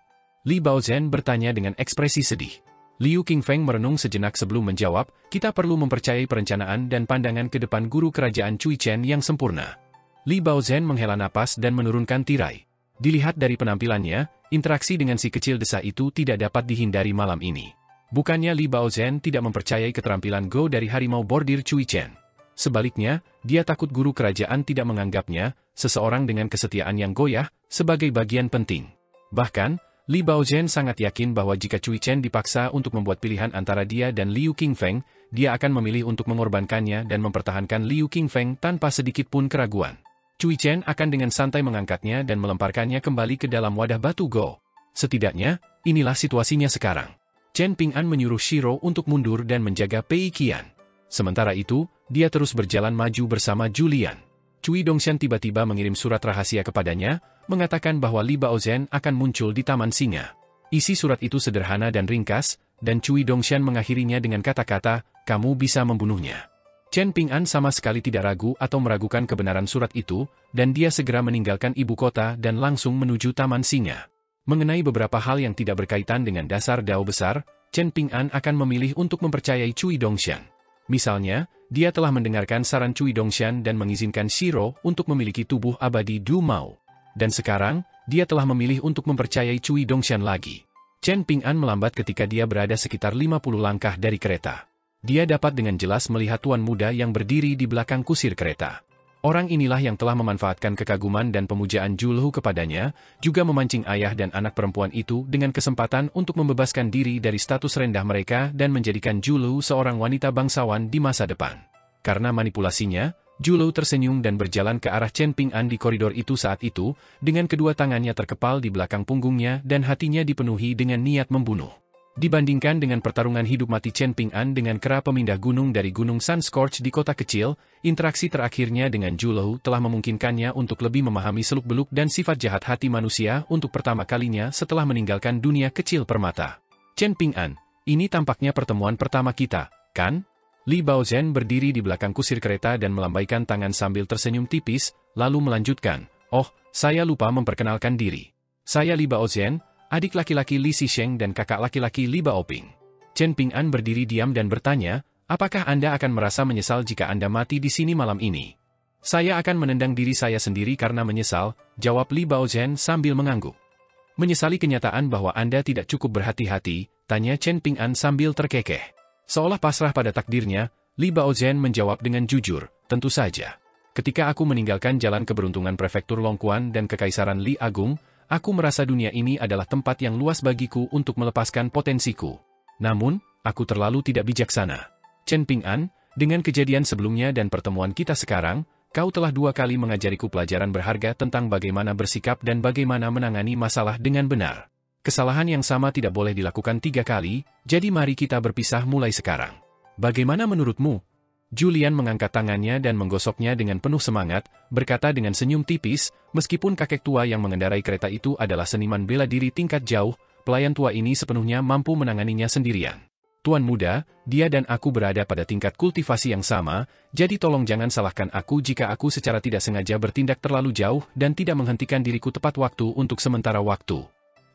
[SPEAKER 1] Li Baozhen bertanya dengan ekspresi sedih. Liu Qingfeng merenung sejenak sebelum menjawab, "Kita perlu mempercayai perencanaan dan pandangan ke depan guru kerajaan Cui Chen yang sempurna." Li Baozhen menghela napas dan menurunkan tirai. Dilihat dari penampilannya, interaksi dengan si kecil desa itu tidak dapat dihindari malam ini. Bukannya Li Baozhen tidak mempercayai keterampilan Go dari harimau bordir Cui Chen. Sebaliknya, dia takut guru kerajaan tidak menganggapnya, seseorang dengan kesetiaan yang goyah, sebagai bagian penting. Bahkan, Li Baozhen sangat yakin bahwa jika Cui Chen dipaksa untuk membuat pilihan antara dia dan Liu Qingfeng, dia akan memilih untuk mengorbankannya dan mempertahankan Liu Qingfeng tanpa sedikit pun keraguan. Cui Chen akan dengan santai mengangkatnya dan melemparkannya kembali ke dalam wadah batu Go. Setidaknya, inilah situasinya sekarang. Chen Ping'an menyuruh Shiro untuk mundur dan menjaga Pei Qian. Sementara itu, dia terus berjalan maju bersama Julian. Cui Dongshan tiba-tiba mengirim surat rahasia kepadanya, mengatakan bahwa Li Baozhen akan muncul di Taman Singa. Isi surat itu sederhana dan ringkas, dan Cui Dongshan mengakhirinya dengan kata-kata, "Kamu bisa membunuhnya." Chen Ping'an sama sekali tidak ragu atau meragukan kebenaran surat itu, dan dia segera meninggalkan ibu kota dan langsung menuju Taman Singa. Mengenai beberapa hal yang tidak berkaitan dengan dasar Dao besar, Chen Ping'an akan memilih untuk mempercayai Cui Dongshan. Misalnya, dia telah mendengarkan saran Cui Dongshan dan mengizinkan Shiro untuk memiliki tubuh abadi Du Mao. Dan sekarang, dia telah memilih untuk mempercayai Cui Dongshan lagi. Chen Ping'an melambat ketika dia berada sekitar 50 langkah dari kereta. Dia dapat dengan jelas melihat tuan muda yang berdiri di belakang kusir kereta. Orang inilah yang telah memanfaatkan kekaguman dan pemujaan Julhu kepadanya, juga memancing ayah dan anak perempuan itu dengan kesempatan untuk membebaskan diri dari status rendah mereka dan menjadikan Julhu seorang wanita bangsawan di masa depan. Karena manipulasinya, Zhu tersenyum dan berjalan ke arah Chen Ping'an di koridor itu saat itu, dengan kedua tangannya terkepal di belakang punggungnya dan hatinya dipenuhi dengan niat membunuh. Dibandingkan dengan pertarungan hidup mati Chen Ping'an dengan kera pemindah gunung dari Gunung Sun Scorch di kota kecil, interaksi terakhirnya dengan Zhu telah memungkinkannya untuk lebih memahami seluk-beluk dan sifat jahat hati manusia untuk pertama kalinya setelah meninggalkan dunia kecil permata. Chen Ping'an, ini tampaknya pertemuan pertama kita, kan? Li Baozhen berdiri di belakang kusir kereta dan melambaikan tangan sambil tersenyum tipis, lalu melanjutkan, "Oh, saya lupa memperkenalkan diri. Saya Li Baozhen, adik laki-laki Li Xisheng dan kakak laki-laki Li Baoping." Chen Ping'an berdiri diam dan bertanya, "Apakah Anda akan merasa menyesal jika Anda mati di sini malam ini?" "Saya akan menendang diri saya sendiri karena menyesal," jawab Li Baozhen sambil mengangguk. "Menyesali kenyataan bahwa Anda tidak cukup berhati-hati?" tanya Chen Ping'an sambil terkekeh. Seolah pasrah pada takdirnya, Li Baozhen menjawab dengan jujur, "Tentu saja. Ketika aku meninggalkan jalan keberuntungan prefektur Longquan dan kekaisaran Li Agung, aku merasa dunia ini adalah tempat yang luas bagiku untuk melepaskan potensiku. Namun, aku terlalu tidak bijaksana. Chen Ping'an, dengan kejadian sebelumnya dan pertemuan kita sekarang, kau telah 2 kali mengajariku pelajaran berharga tentang bagaimana bersikap dan bagaimana menangani masalah dengan benar. Kesalahan yang sama tidak boleh dilakukan 3 kali, jadi mari kita berpisah mulai sekarang. Bagaimana menurutmu?" Julian mengangkat tangannya dan menggosoknya dengan penuh semangat, berkata dengan senyum tipis, meskipun kakek tua yang mengendarai kereta itu adalah seniman bela diri tingkat jauh, pelayan tua ini sepenuhnya mampu menanganinya sendirian. "Tuan muda, dia dan aku berada pada tingkat kultivasi yang sama, jadi tolong jangan salahkan aku jika aku secara tidak sengaja bertindak terlalu jauh dan tidak menghentikan diriku tepat waktu untuk sementara waktu."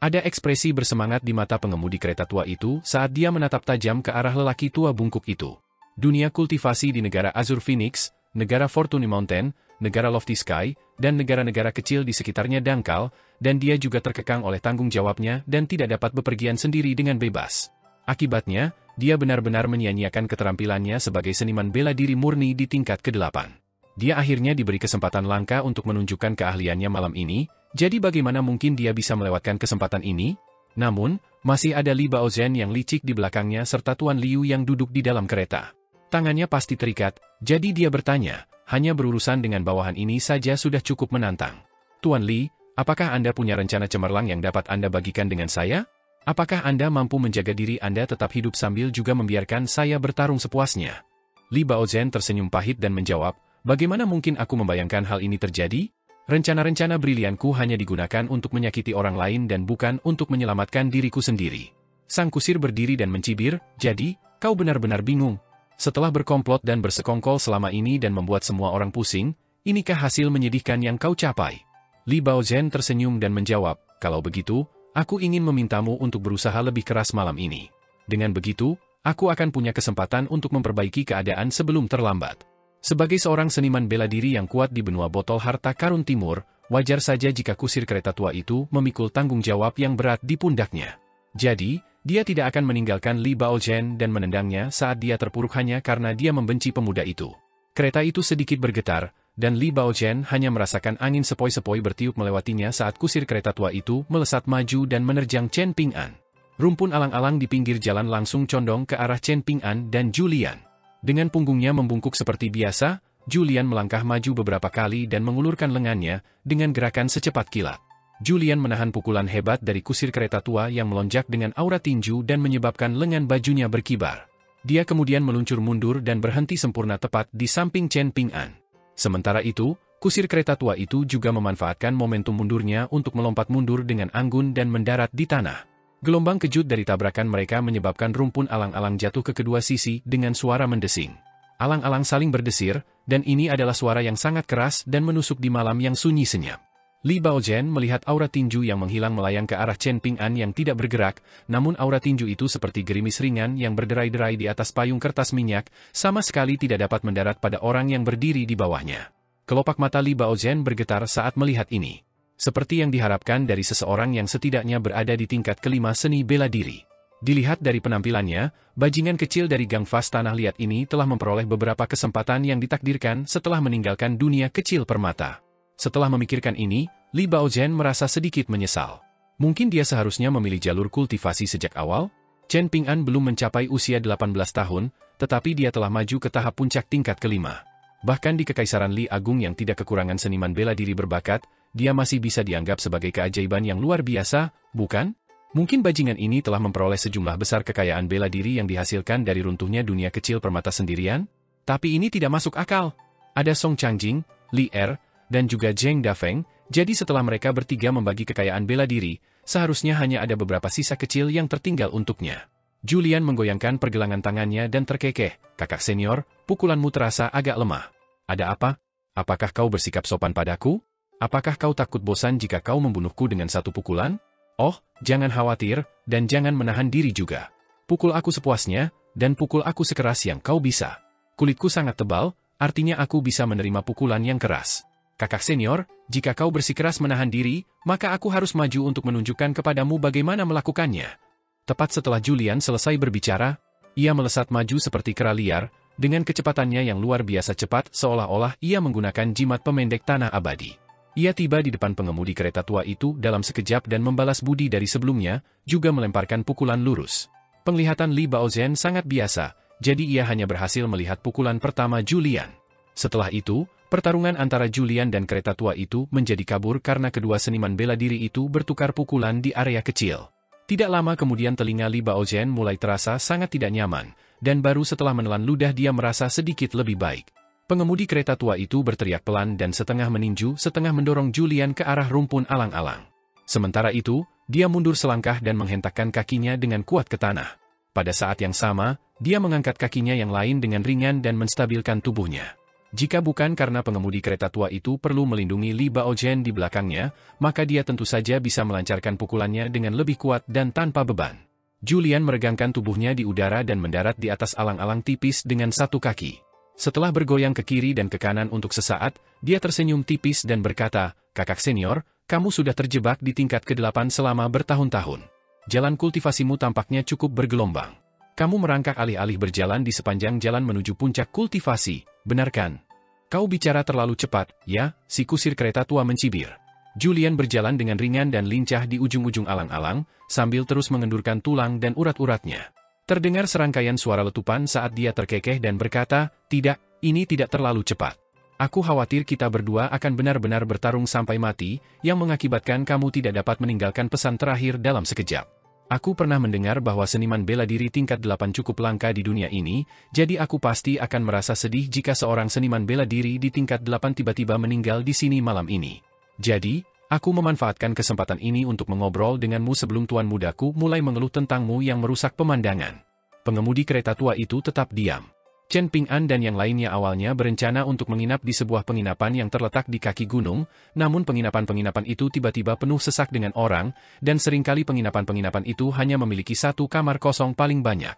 [SPEAKER 1] Ada ekspresi bersemangat di mata pengemudi kereta tua itu saat dia menatap tajam ke arah lelaki tua bungkuk itu. Dunia kultivasi di negara Azure Phoenix, negara Fortuny Mountain, negara Lofty Sky, dan negara-negara kecil di sekitarnya dangkal, dan dia juga terkekang oleh tanggung jawabnya dan tidak dapat bepergian sendiri dengan bebas. Akibatnya, dia benar-benar menyia-nyiakan keterampilannya sebagai seniman bela diri murni di tingkat ke-8. Dia akhirnya diberi kesempatan langka untuk menunjukkan keahliannya malam ini, jadi bagaimana mungkin dia bisa melewatkan kesempatan ini? Namun, masih ada Li Baozhen yang licik di belakangnya serta Tuan Liu yang duduk di dalam kereta. Tangannya pasti terikat, jadi dia bertanya, hanya berurusan dengan bawahan ini saja sudah cukup menantang. "Tuan Li, apakah Anda punya rencana cemerlang yang dapat Anda bagikan dengan saya? Apakah Anda mampu menjaga diri Anda tetap hidup sambil juga membiarkan saya bertarung sepuasnya?" Li Baozhen tersenyum pahit dan menjawab, "Bagaimana mungkin aku membayangkan hal ini terjadi? Rencana-rencana brilianku hanya digunakan untuk menyakiti orang lain dan bukan untuk menyelamatkan diriku sendiri." Sang kusir berdiri dan mencibir, "Jadi, kau benar-benar bingung? Setelah berkomplot dan bersekongkol selama ini dan membuat semua orang pusing, inikah hasil menyedihkan yang kau capai?" Li Baozhen tersenyum dan menjawab, "Kalau begitu, aku ingin memintamu untuk berusaha lebih keras malam ini. Dengan begitu, aku akan punya kesempatan untuk memperbaiki keadaan sebelum terlambat." Sebagai seorang seniman bela diri yang kuat di benua botol harta karun timur, wajar saja jika kusir kereta tua itu memikul tanggung jawab yang berat di pundaknya. Jadi, dia tidak akan meninggalkan Li Baozhen dan menendangnya saat dia terpuruk hanya karena dia membenci pemuda itu. Kereta itu sedikit bergetar, dan Li Baozhen hanya merasakan angin sepoi-sepoi bertiup melewatinya saat kusir kereta tua itu melesat maju dan menerjang Chen Ping'an. Rumpun alang-alang di pinggir jalan langsung condong ke arah Chen Ping'an dan Julian. Dengan punggungnya membungkuk seperti biasa, Julian melangkah maju beberapa kali dan mengulurkan lengannya dengan gerakan secepat kilat. Julian menahan pukulan hebat dari kusir kereta tua yang melonjak dengan aura tinju dan menyebabkan lengan bajunya berkibar. Dia kemudian meluncur mundur dan berhenti sempurna tepat di samping Chen Ping'an. Sementara itu, kusir kereta tua itu juga memanfaatkan momentum mundurnya untuk melompat mundur dengan anggun dan mendarat di tanah. Gelombang kejut dari tabrakan mereka menyebabkan rumpun alang-alang jatuh ke kedua sisi dengan suara mendesing. Alang-alang saling berdesir, dan ini adalah suara yang sangat keras dan menusuk di malam yang sunyi senyap. Li Baozhen melihat aura tinju yang menghilang melayang ke arah Chen Ping'an yang tidak bergerak, namun aura tinju itu seperti gerimis ringan yang berderai-derai di atas payung kertas minyak, sama sekali tidak dapat mendarat pada orang yang berdiri di bawahnya. Kelopak mata Li Baozhen bergetar saat melihat ini. Seperti yang diharapkan dari seseorang yang setidaknya berada di tingkat kelima seni bela diri. Dilihat dari penampilannya, bajingan kecil dari gang Fas Tanah Liat ini telah memperoleh beberapa kesempatan yang ditakdirkan setelah meninggalkan dunia kecil permata. Setelah memikirkan ini, Li Baozhen merasa sedikit menyesal. Mungkin dia seharusnya memilih jalur kultivasi sejak awal? Chen Ping'an belum mencapai usia 18 tahun, tetapi dia telah maju ke tahap puncak tingkat kelima. Bahkan di Kekaisaran Li Agung yang tidak kekurangan seniman bela diri berbakat, dia masih bisa dianggap sebagai keajaiban yang luar biasa, bukan? Mungkin bajingan ini telah memperoleh sejumlah besar kekayaan bela diri yang dihasilkan dari runtuhnya dunia kecil permata sendirian? Tapi ini tidak masuk akal. Ada Song Changjing, Li Er, dan juga Zheng Dafeng, jadi setelah mereka bertiga membagi kekayaan bela diri, seharusnya hanya ada beberapa sisa kecil yang tertinggal untuknya. Julian menggoyangkan pergelangan tangannya dan terkekeh. Kakak senior, pukulanmu terasa agak lemah. Ada apa? Apakah kau bersikap sopan padaku? Apakah kau takut bosan jika kau membunuhku dengan satu pukulan? Oh, jangan khawatir, dan jangan menahan diri juga. Pukul aku sepuasnya, dan pukul aku sekeras yang kau bisa. Kulitku sangat tebal, artinya aku bisa menerima pukulan yang keras. Kakak senior, jika kau bersikeras menahan diri, maka aku harus maju untuk menunjukkan kepadamu bagaimana melakukannya. Tepat setelah Julian selesai berbicara, ia melesat maju seperti kera liar, dengan kecepatannya yang luar biasa cepat seolah-olah ia menggunakan jimat pemendek tanah abadi. Ia tiba di depan pengemudi kereta tua itu dalam sekejap dan membalas budi dari sebelumnya, juga melemparkan pukulan lurus. Penglihatan Li Baozhen sangat biasa, jadi ia hanya berhasil melihat pukulan pertama Julian. Setelah itu, pertarungan antara Julian dan kereta tua itu menjadi kabur karena kedua seniman bela diri itu bertukar pukulan di area kecil. Tidak lama kemudian telinga Li Baozhen mulai terasa sangat tidak nyaman, dan baru setelah menelan ludah dia merasa sedikit lebih baik. Pengemudi kereta tua itu berteriak pelan dan setengah meninju, setengah mendorong Julian ke arah rumpun alang-alang. Sementara itu, dia mundur selangkah dan menghentakkan kakinya dengan kuat ke tanah. Pada saat yang sama, dia mengangkat kakinya yang lain dengan ringan dan menstabilkan tubuhnya. Jika bukan karena pengemudi kereta tua itu perlu melindungi Li Baozhen di belakangnya, maka dia tentu saja bisa melancarkan pukulannya dengan lebih kuat dan tanpa beban. Julian meregangkan tubuhnya di udara dan mendarat di atas alang-alang tipis dengan satu kaki. Setelah bergoyang ke kiri dan ke kanan untuk sesaat, dia tersenyum tipis dan berkata, "Kakak senior, kamu sudah terjebak di tingkat ke-8 selama bertahun-tahun. Jalan kultivasimu tampaknya cukup bergelombang. Kamu merangkak alih-alih berjalan di sepanjang jalan menuju puncak kultivasi, benar kan? Kau bicara terlalu cepat, ya?" Si kusir kereta tua mencibir. Julian berjalan dengan ringan dan lincah di ujung-ujung alang-alang, sambil terus mengendurkan tulang dan urat-uratnya. Terdengar serangkaian suara letupan saat dia terkekeh dan berkata, "Tidak, ini tidak terlalu cepat. Aku khawatir kita berdua akan benar-benar bertarung sampai mati, yang mengakibatkan kamu tidak dapat meninggalkan pesan terakhir dalam sekejap. Aku pernah mendengar bahwa seniman bela diri tingkat 8 cukup langka di dunia ini, jadi aku pasti akan merasa sedih jika seorang seniman bela diri di tingkat 8 tiba-tiba meninggal di sini malam ini. Jadi, aku memanfaatkan kesempatan ini untuk mengobrol denganmu sebelum tuan mudaku mulai mengeluh tentangmu yang merusak pemandangan." Pengemudi kereta tua itu tetap diam. Chen Ping'an dan yang lainnya awalnya berencana untuk menginap di sebuah penginapan yang terletak di kaki gunung, namun penginapan-penginapan itu tiba-tiba penuh sesak dengan orang, dan seringkali penginapan-penginapan itu hanya memiliki satu kamar kosong paling banyak.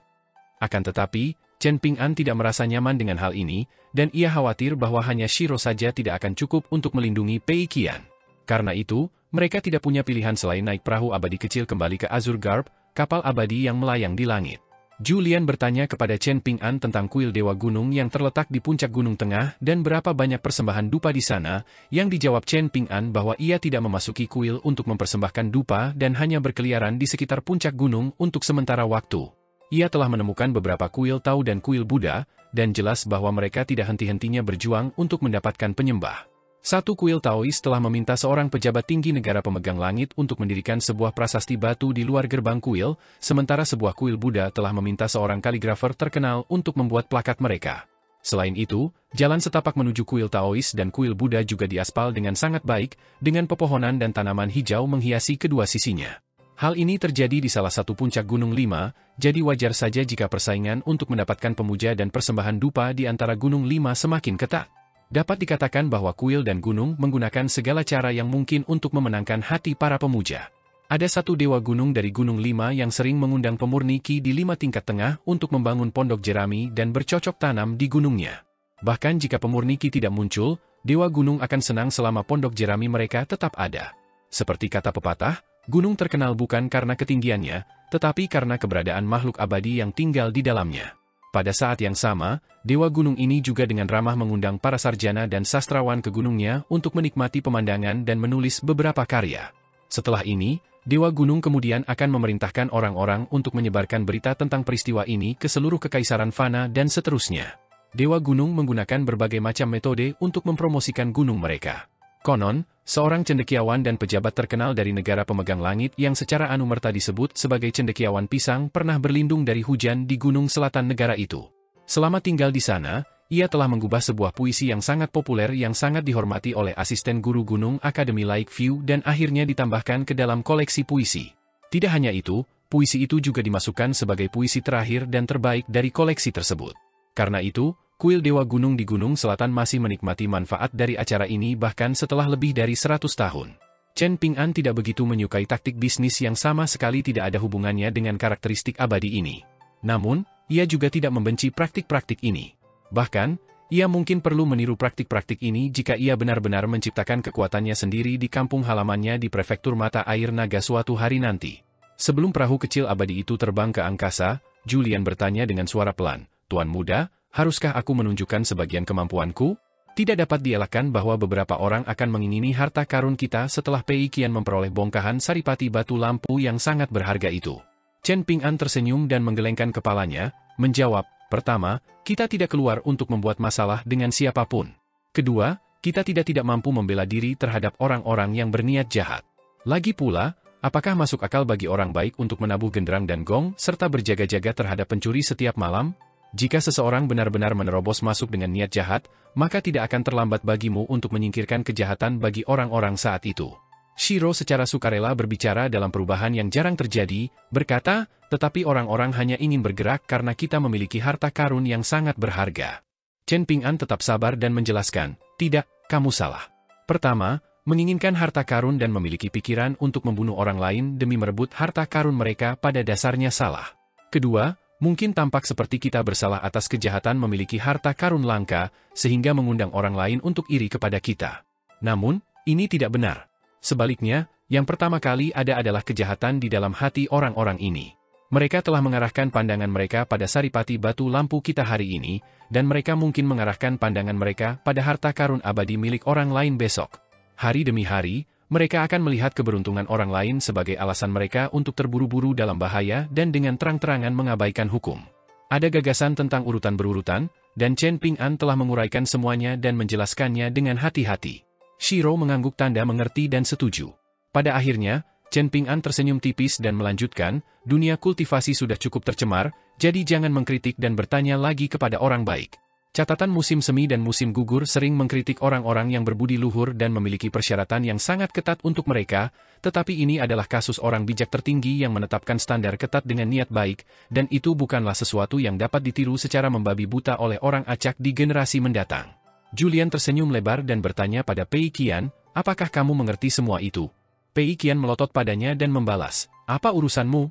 [SPEAKER 1] Akan tetapi, Chen Ping'an tidak merasa nyaman dengan hal ini, dan ia khawatir bahwa hanya Shiro saja tidak akan cukup untuk melindungi Pei Qian. Karena itu, mereka tidak punya pilihan selain naik perahu abadi kecil kembali ke Azure Garb, kapal abadi yang melayang di langit. Julian bertanya kepada Chen Ping'an tentang kuil Dewa Gunung yang terletak di puncak gunung tengah dan berapa banyak persembahan dupa di sana, yang dijawab Chen Ping'an bahwa ia tidak memasuki kuil untuk mempersembahkan dupa dan hanya berkeliaran di sekitar puncak gunung untuk sementara waktu. Ia telah menemukan beberapa kuil Tao dan kuil Buddha, dan jelas bahwa mereka tidak henti-hentinya berjuang untuk mendapatkan penyembah. Satu kuil Taois telah meminta seorang pejabat tinggi negara pemegang langit untuk mendirikan sebuah prasasti batu di luar gerbang kuil, sementara sebuah kuil Buddha telah meminta seorang kaligrafer terkenal untuk membuat plakat mereka. Selain itu, jalan setapak menuju kuil Taois dan kuil Buddha juga diaspal dengan sangat baik, dengan pepohonan dan tanaman hijau menghiasi kedua sisinya. Hal ini terjadi di salah satu puncak Gunung 5, jadi wajar saja jika persaingan untuk mendapatkan pemuja dan persembahan dupa di antara Gunung 5 semakin ketat. Dapat dikatakan bahwa kuil dan gunung menggunakan segala cara yang mungkin untuk memenangkan hati para pemuja. Ada satu dewa gunung dari Gunung 5 yang sering mengundang pemurniki di 5 tingkat tengah untuk membangun pondok jerami dan bercocok tanam di gunungnya. Bahkan jika pemurniki tidak muncul, dewa gunung akan senang selama pondok jerami mereka tetap ada. Seperti kata pepatah, gunung terkenal bukan karena ketinggiannya, tetapi karena keberadaan makhluk abadi yang tinggal di dalamnya. Pada saat yang sama, dewa gunung ini juga dengan ramah mengundang para sarjana dan sastrawan ke gunungnya untuk menikmati pemandangan dan menulis beberapa karya. Setelah ini, Dewa Gunung kemudian akan memerintahkan orang-orang untuk menyebarkan berita tentang peristiwa ini ke seluruh kekaisaran Fana dan seterusnya. Dewa Gunung menggunakan berbagai macam metode untuk mempromosikan gunung mereka. Konon, seorang cendekiawan dan pejabat terkenal dari negara pemegang langit yang secara anumerta disebut sebagai cendekiawan pisang pernah berlindung dari hujan di gunung selatan negara itu. Selama tinggal di sana, ia telah mengubah sebuah puisi yang sangat populer yang sangat dihormati oleh asisten guru gunung Akademi Lakeview dan akhirnya ditambahkan ke dalam koleksi puisi. Tidak hanya itu, puisi itu juga dimasukkan sebagai puisi terakhir dan terbaik dari koleksi tersebut. Karena itu, kuil Dewa Gunung di Gunung Selatan masih menikmati manfaat dari acara ini bahkan setelah lebih dari 100 tahun. Chen Ping'an tidak begitu menyukai taktik bisnis yang sama sekali tidak ada hubungannya dengan karakteristik abadi ini. Namun, ia juga tidak membenci praktik-praktik ini. Bahkan, ia mungkin perlu meniru praktik-praktik ini jika ia benar-benar menciptakan kekuatannya sendiri di kampung halamannya di prefektur mata air naga suatu hari nanti. Sebelum perahu kecil abadi itu terbang ke angkasa, Julian bertanya dengan suara pelan, "Tuan muda, haruskah aku menunjukkan sebagian kemampuanku?" Tidak dapat dielakkan bahwa beberapa orang akan mengingini harta karun kita setelah Pei Qian memperoleh bongkahan saripati batu lampu yang sangat berharga itu. Chen Ping'an tersenyum dan menggelengkan kepalanya, menjawab, "Pertama, kita tidak keluar untuk membuat masalah dengan siapapun. Kedua, kita tidak mampu membela diri terhadap orang-orang yang berniat jahat. Lagi pula, apakah masuk akal bagi orang baik untuk menabuh genderang dan gong serta berjaga-jaga terhadap pencuri setiap malam? Jika seseorang benar-benar menerobos masuk dengan niat jahat, maka tidak akan terlambat bagimu untuk menyingkirkan kejahatan bagi orang-orang saat itu." Shiro secara sukarela berbicara dalam perubahan yang jarang terjadi, berkata, "Tetapi orang-orang hanya ingin bergerak karena kita memiliki harta karun yang sangat berharga." Chen Ping'an tetap sabar dan menjelaskan, "Tidak, kamu salah. Pertama, menginginkan harta karun dan memiliki pikiran untuk membunuh orang lain demi merebut harta karun mereka pada dasarnya salah. Kedua, mungkin tampak seperti kita bersalah atas kejahatan memiliki harta karun langka, sehingga mengundang orang lain untuk iri kepada kita. Namun, ini tidak benar. Sebaliknya, yang pertama kali ada adalah kejahatan di dalam hati orang-orang ini. Mereka telah mengarahkan pandangan mereka pada saripati batu lampu kita hari ini, dan mereka mungkin mengarahkan pandangan mereka pada harta karun abadi milik orang lain besok. Hari demi hari, mereka akan melihat keberuntungan orang lain sebagai alasan mereka untuk terburu-buru dalam bahaya dan dengan terang-terangan mengabaikan hukum. Ada gagasan tentang urutan berurutan, dan Chen Ping'an telah menguraikan semuanya dan menjelaskannya dengan hati-hati. Shiro mengangguk tanda mengerti dan setuju. Pada akhirnya, Chen Ping'an tersenyum tipis dan melanjutkan, "Dunia kultivasi sudah cukup tercemar, jadi jangan mengkritik dan bertanya lagi kepada orang baik. Catatan musim semi dan musim gugur sering mengkritik orang-orang yang berbudi luhur dan memiliki persyaratan yang sangat ketat untuk mereka, tetapi ini adalah kasus orang bijak tertinggi yang menetapkan standar ketat dengan niat baik, dan itu bukanlah sesuatu yang dapat ditiru secara membabi buta oleh orang acak di generasi mendatang." Julian tersenyum lebar dan bertanya pada Pei Qian, "Apakah kamu mengerti semua itu?" Pei Qian melotot padanya dan membalas, "Apa urusanmu?"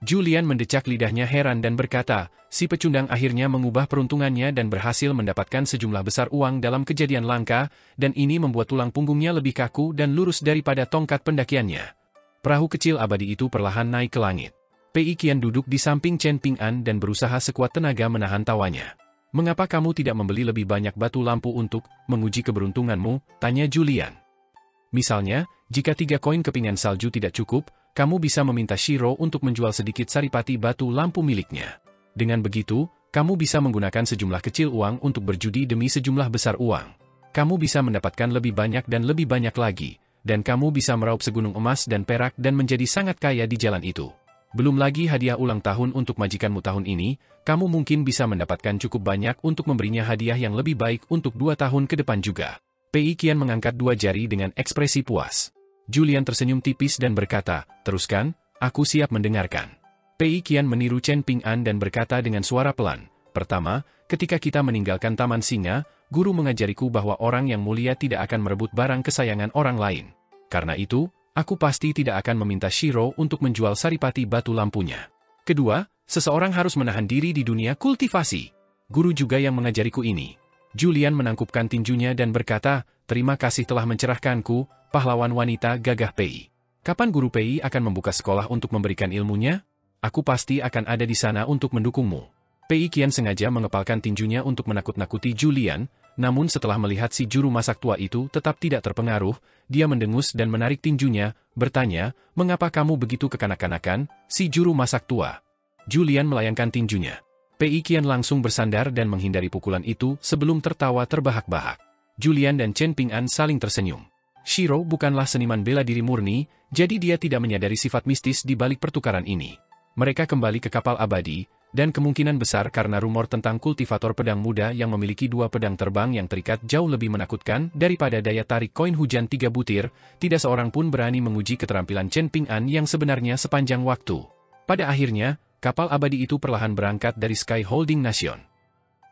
[SPEAKER 1] Julian mendecak lidahnya heran dan berkata, "Si pecundang akhirnya mengubah peruntungannya dan berhasil mendapatkan sejumlah besar uang dalam kejadian langka, dan ini membuat tulang punggungnya lebih kaku dan lurus daripada tongkat pendakiannya." Perahu kecil abadi itu perlahan naik ke langit. Pei Qian duduk di samping Chen Ping'an dan berusaha sekuat tenaga menahan tawanya. "Mengapa kamu tidak membeli lebih banyak batu lampu untuk menguji keberuntunganmu?" tanya Julian. "Misalnya, jika 3 koin kepingan salju tidak cukup, kamu bisa meminta Shiro untuk menjual sedikit saripati batu lampu miliknya. Dengan begitu, kamu bisa menggunakan sejumlah kecil uang untuk berjudi demi sejumlah besar uang. Kamu bisa mendapatkan lebih banyak dan lebih banyak lagi, dan kamu bisa meraup segunung emas dan perak dan menjadi sangat kaya di jalan itu. Belum lagi hadiah ulang tahun untuk majikanmu tahun ini, kamu mungkin bisa mendapatkan cukup banyak untuk memberinya hadiah yang lebih baik untuk 2 tahun ke depan juga." Pei Qian mengangkat 2 jari dengan ekspresi puas. Julian tersenyum tipis dan berkata, "Teruskan, aku siap mendengarkan." Pei Qian meniru Chen Ping'an dan berkata dengan suara pelan, "Pertama, ketika kita meninggalkan Taman Singa, guru mengajariku bahwa orang yang mulia tidak akan merebut barang kesayangan orang lain. Karena itu, aku pasti tidak akan meminta Shiro untuk menjual saripati batu lampunya. Kedua, seseorang harus menahan diri di dunia kultivasi. Guru juga yang mengajariku ini." Julian menangkupkan tinjunya dan berkata, "Terima kasih telah mencerahkanku, pahlawan wanita gagah Pei. Kapan Guru Pei akan membuka sekolah untuk memberikan ilmunya? Aku pasti akan ada di sana untuk mendukungmu." Pei Qian sengaja mengepalkan tinjunya untuk menakut-nakuti Julian, Namun setelah melihat si juru masak tua itu tetap tidak terpengaruh, dia mendengus dan menarik tinjunya, bertanya, "Mengapa kamu begitu kekanak-kanakan, si juru masak tua?" Julian melayangkan tinjunya. Pei Qian langsung bersandar dan menghindari pukulan itu sebelum tertawa terbahak-bahak. Julian dan Chen Ping'an saling tersenyum. Shiro bukanlah seniman bela diri murni, jadi dia tidak menyadari sifat mistis di balik pertukaran ini. Mereka kembali ke kapal abadi, dan kemungkinan besar karena rumor tentang kultivator pedang muda yang memiliki 2 pedang terbang yang terikat jauh lebih menakutkan daripada daya tarik koin hujan 3 butir, tidak seorang pun berani menguji keterampilan Chen Ping'an yang sebenarnya sepanjang waktu. Pada akhirnya, kapal abadi itu perlahan berangkat dari Sky Holding Nation.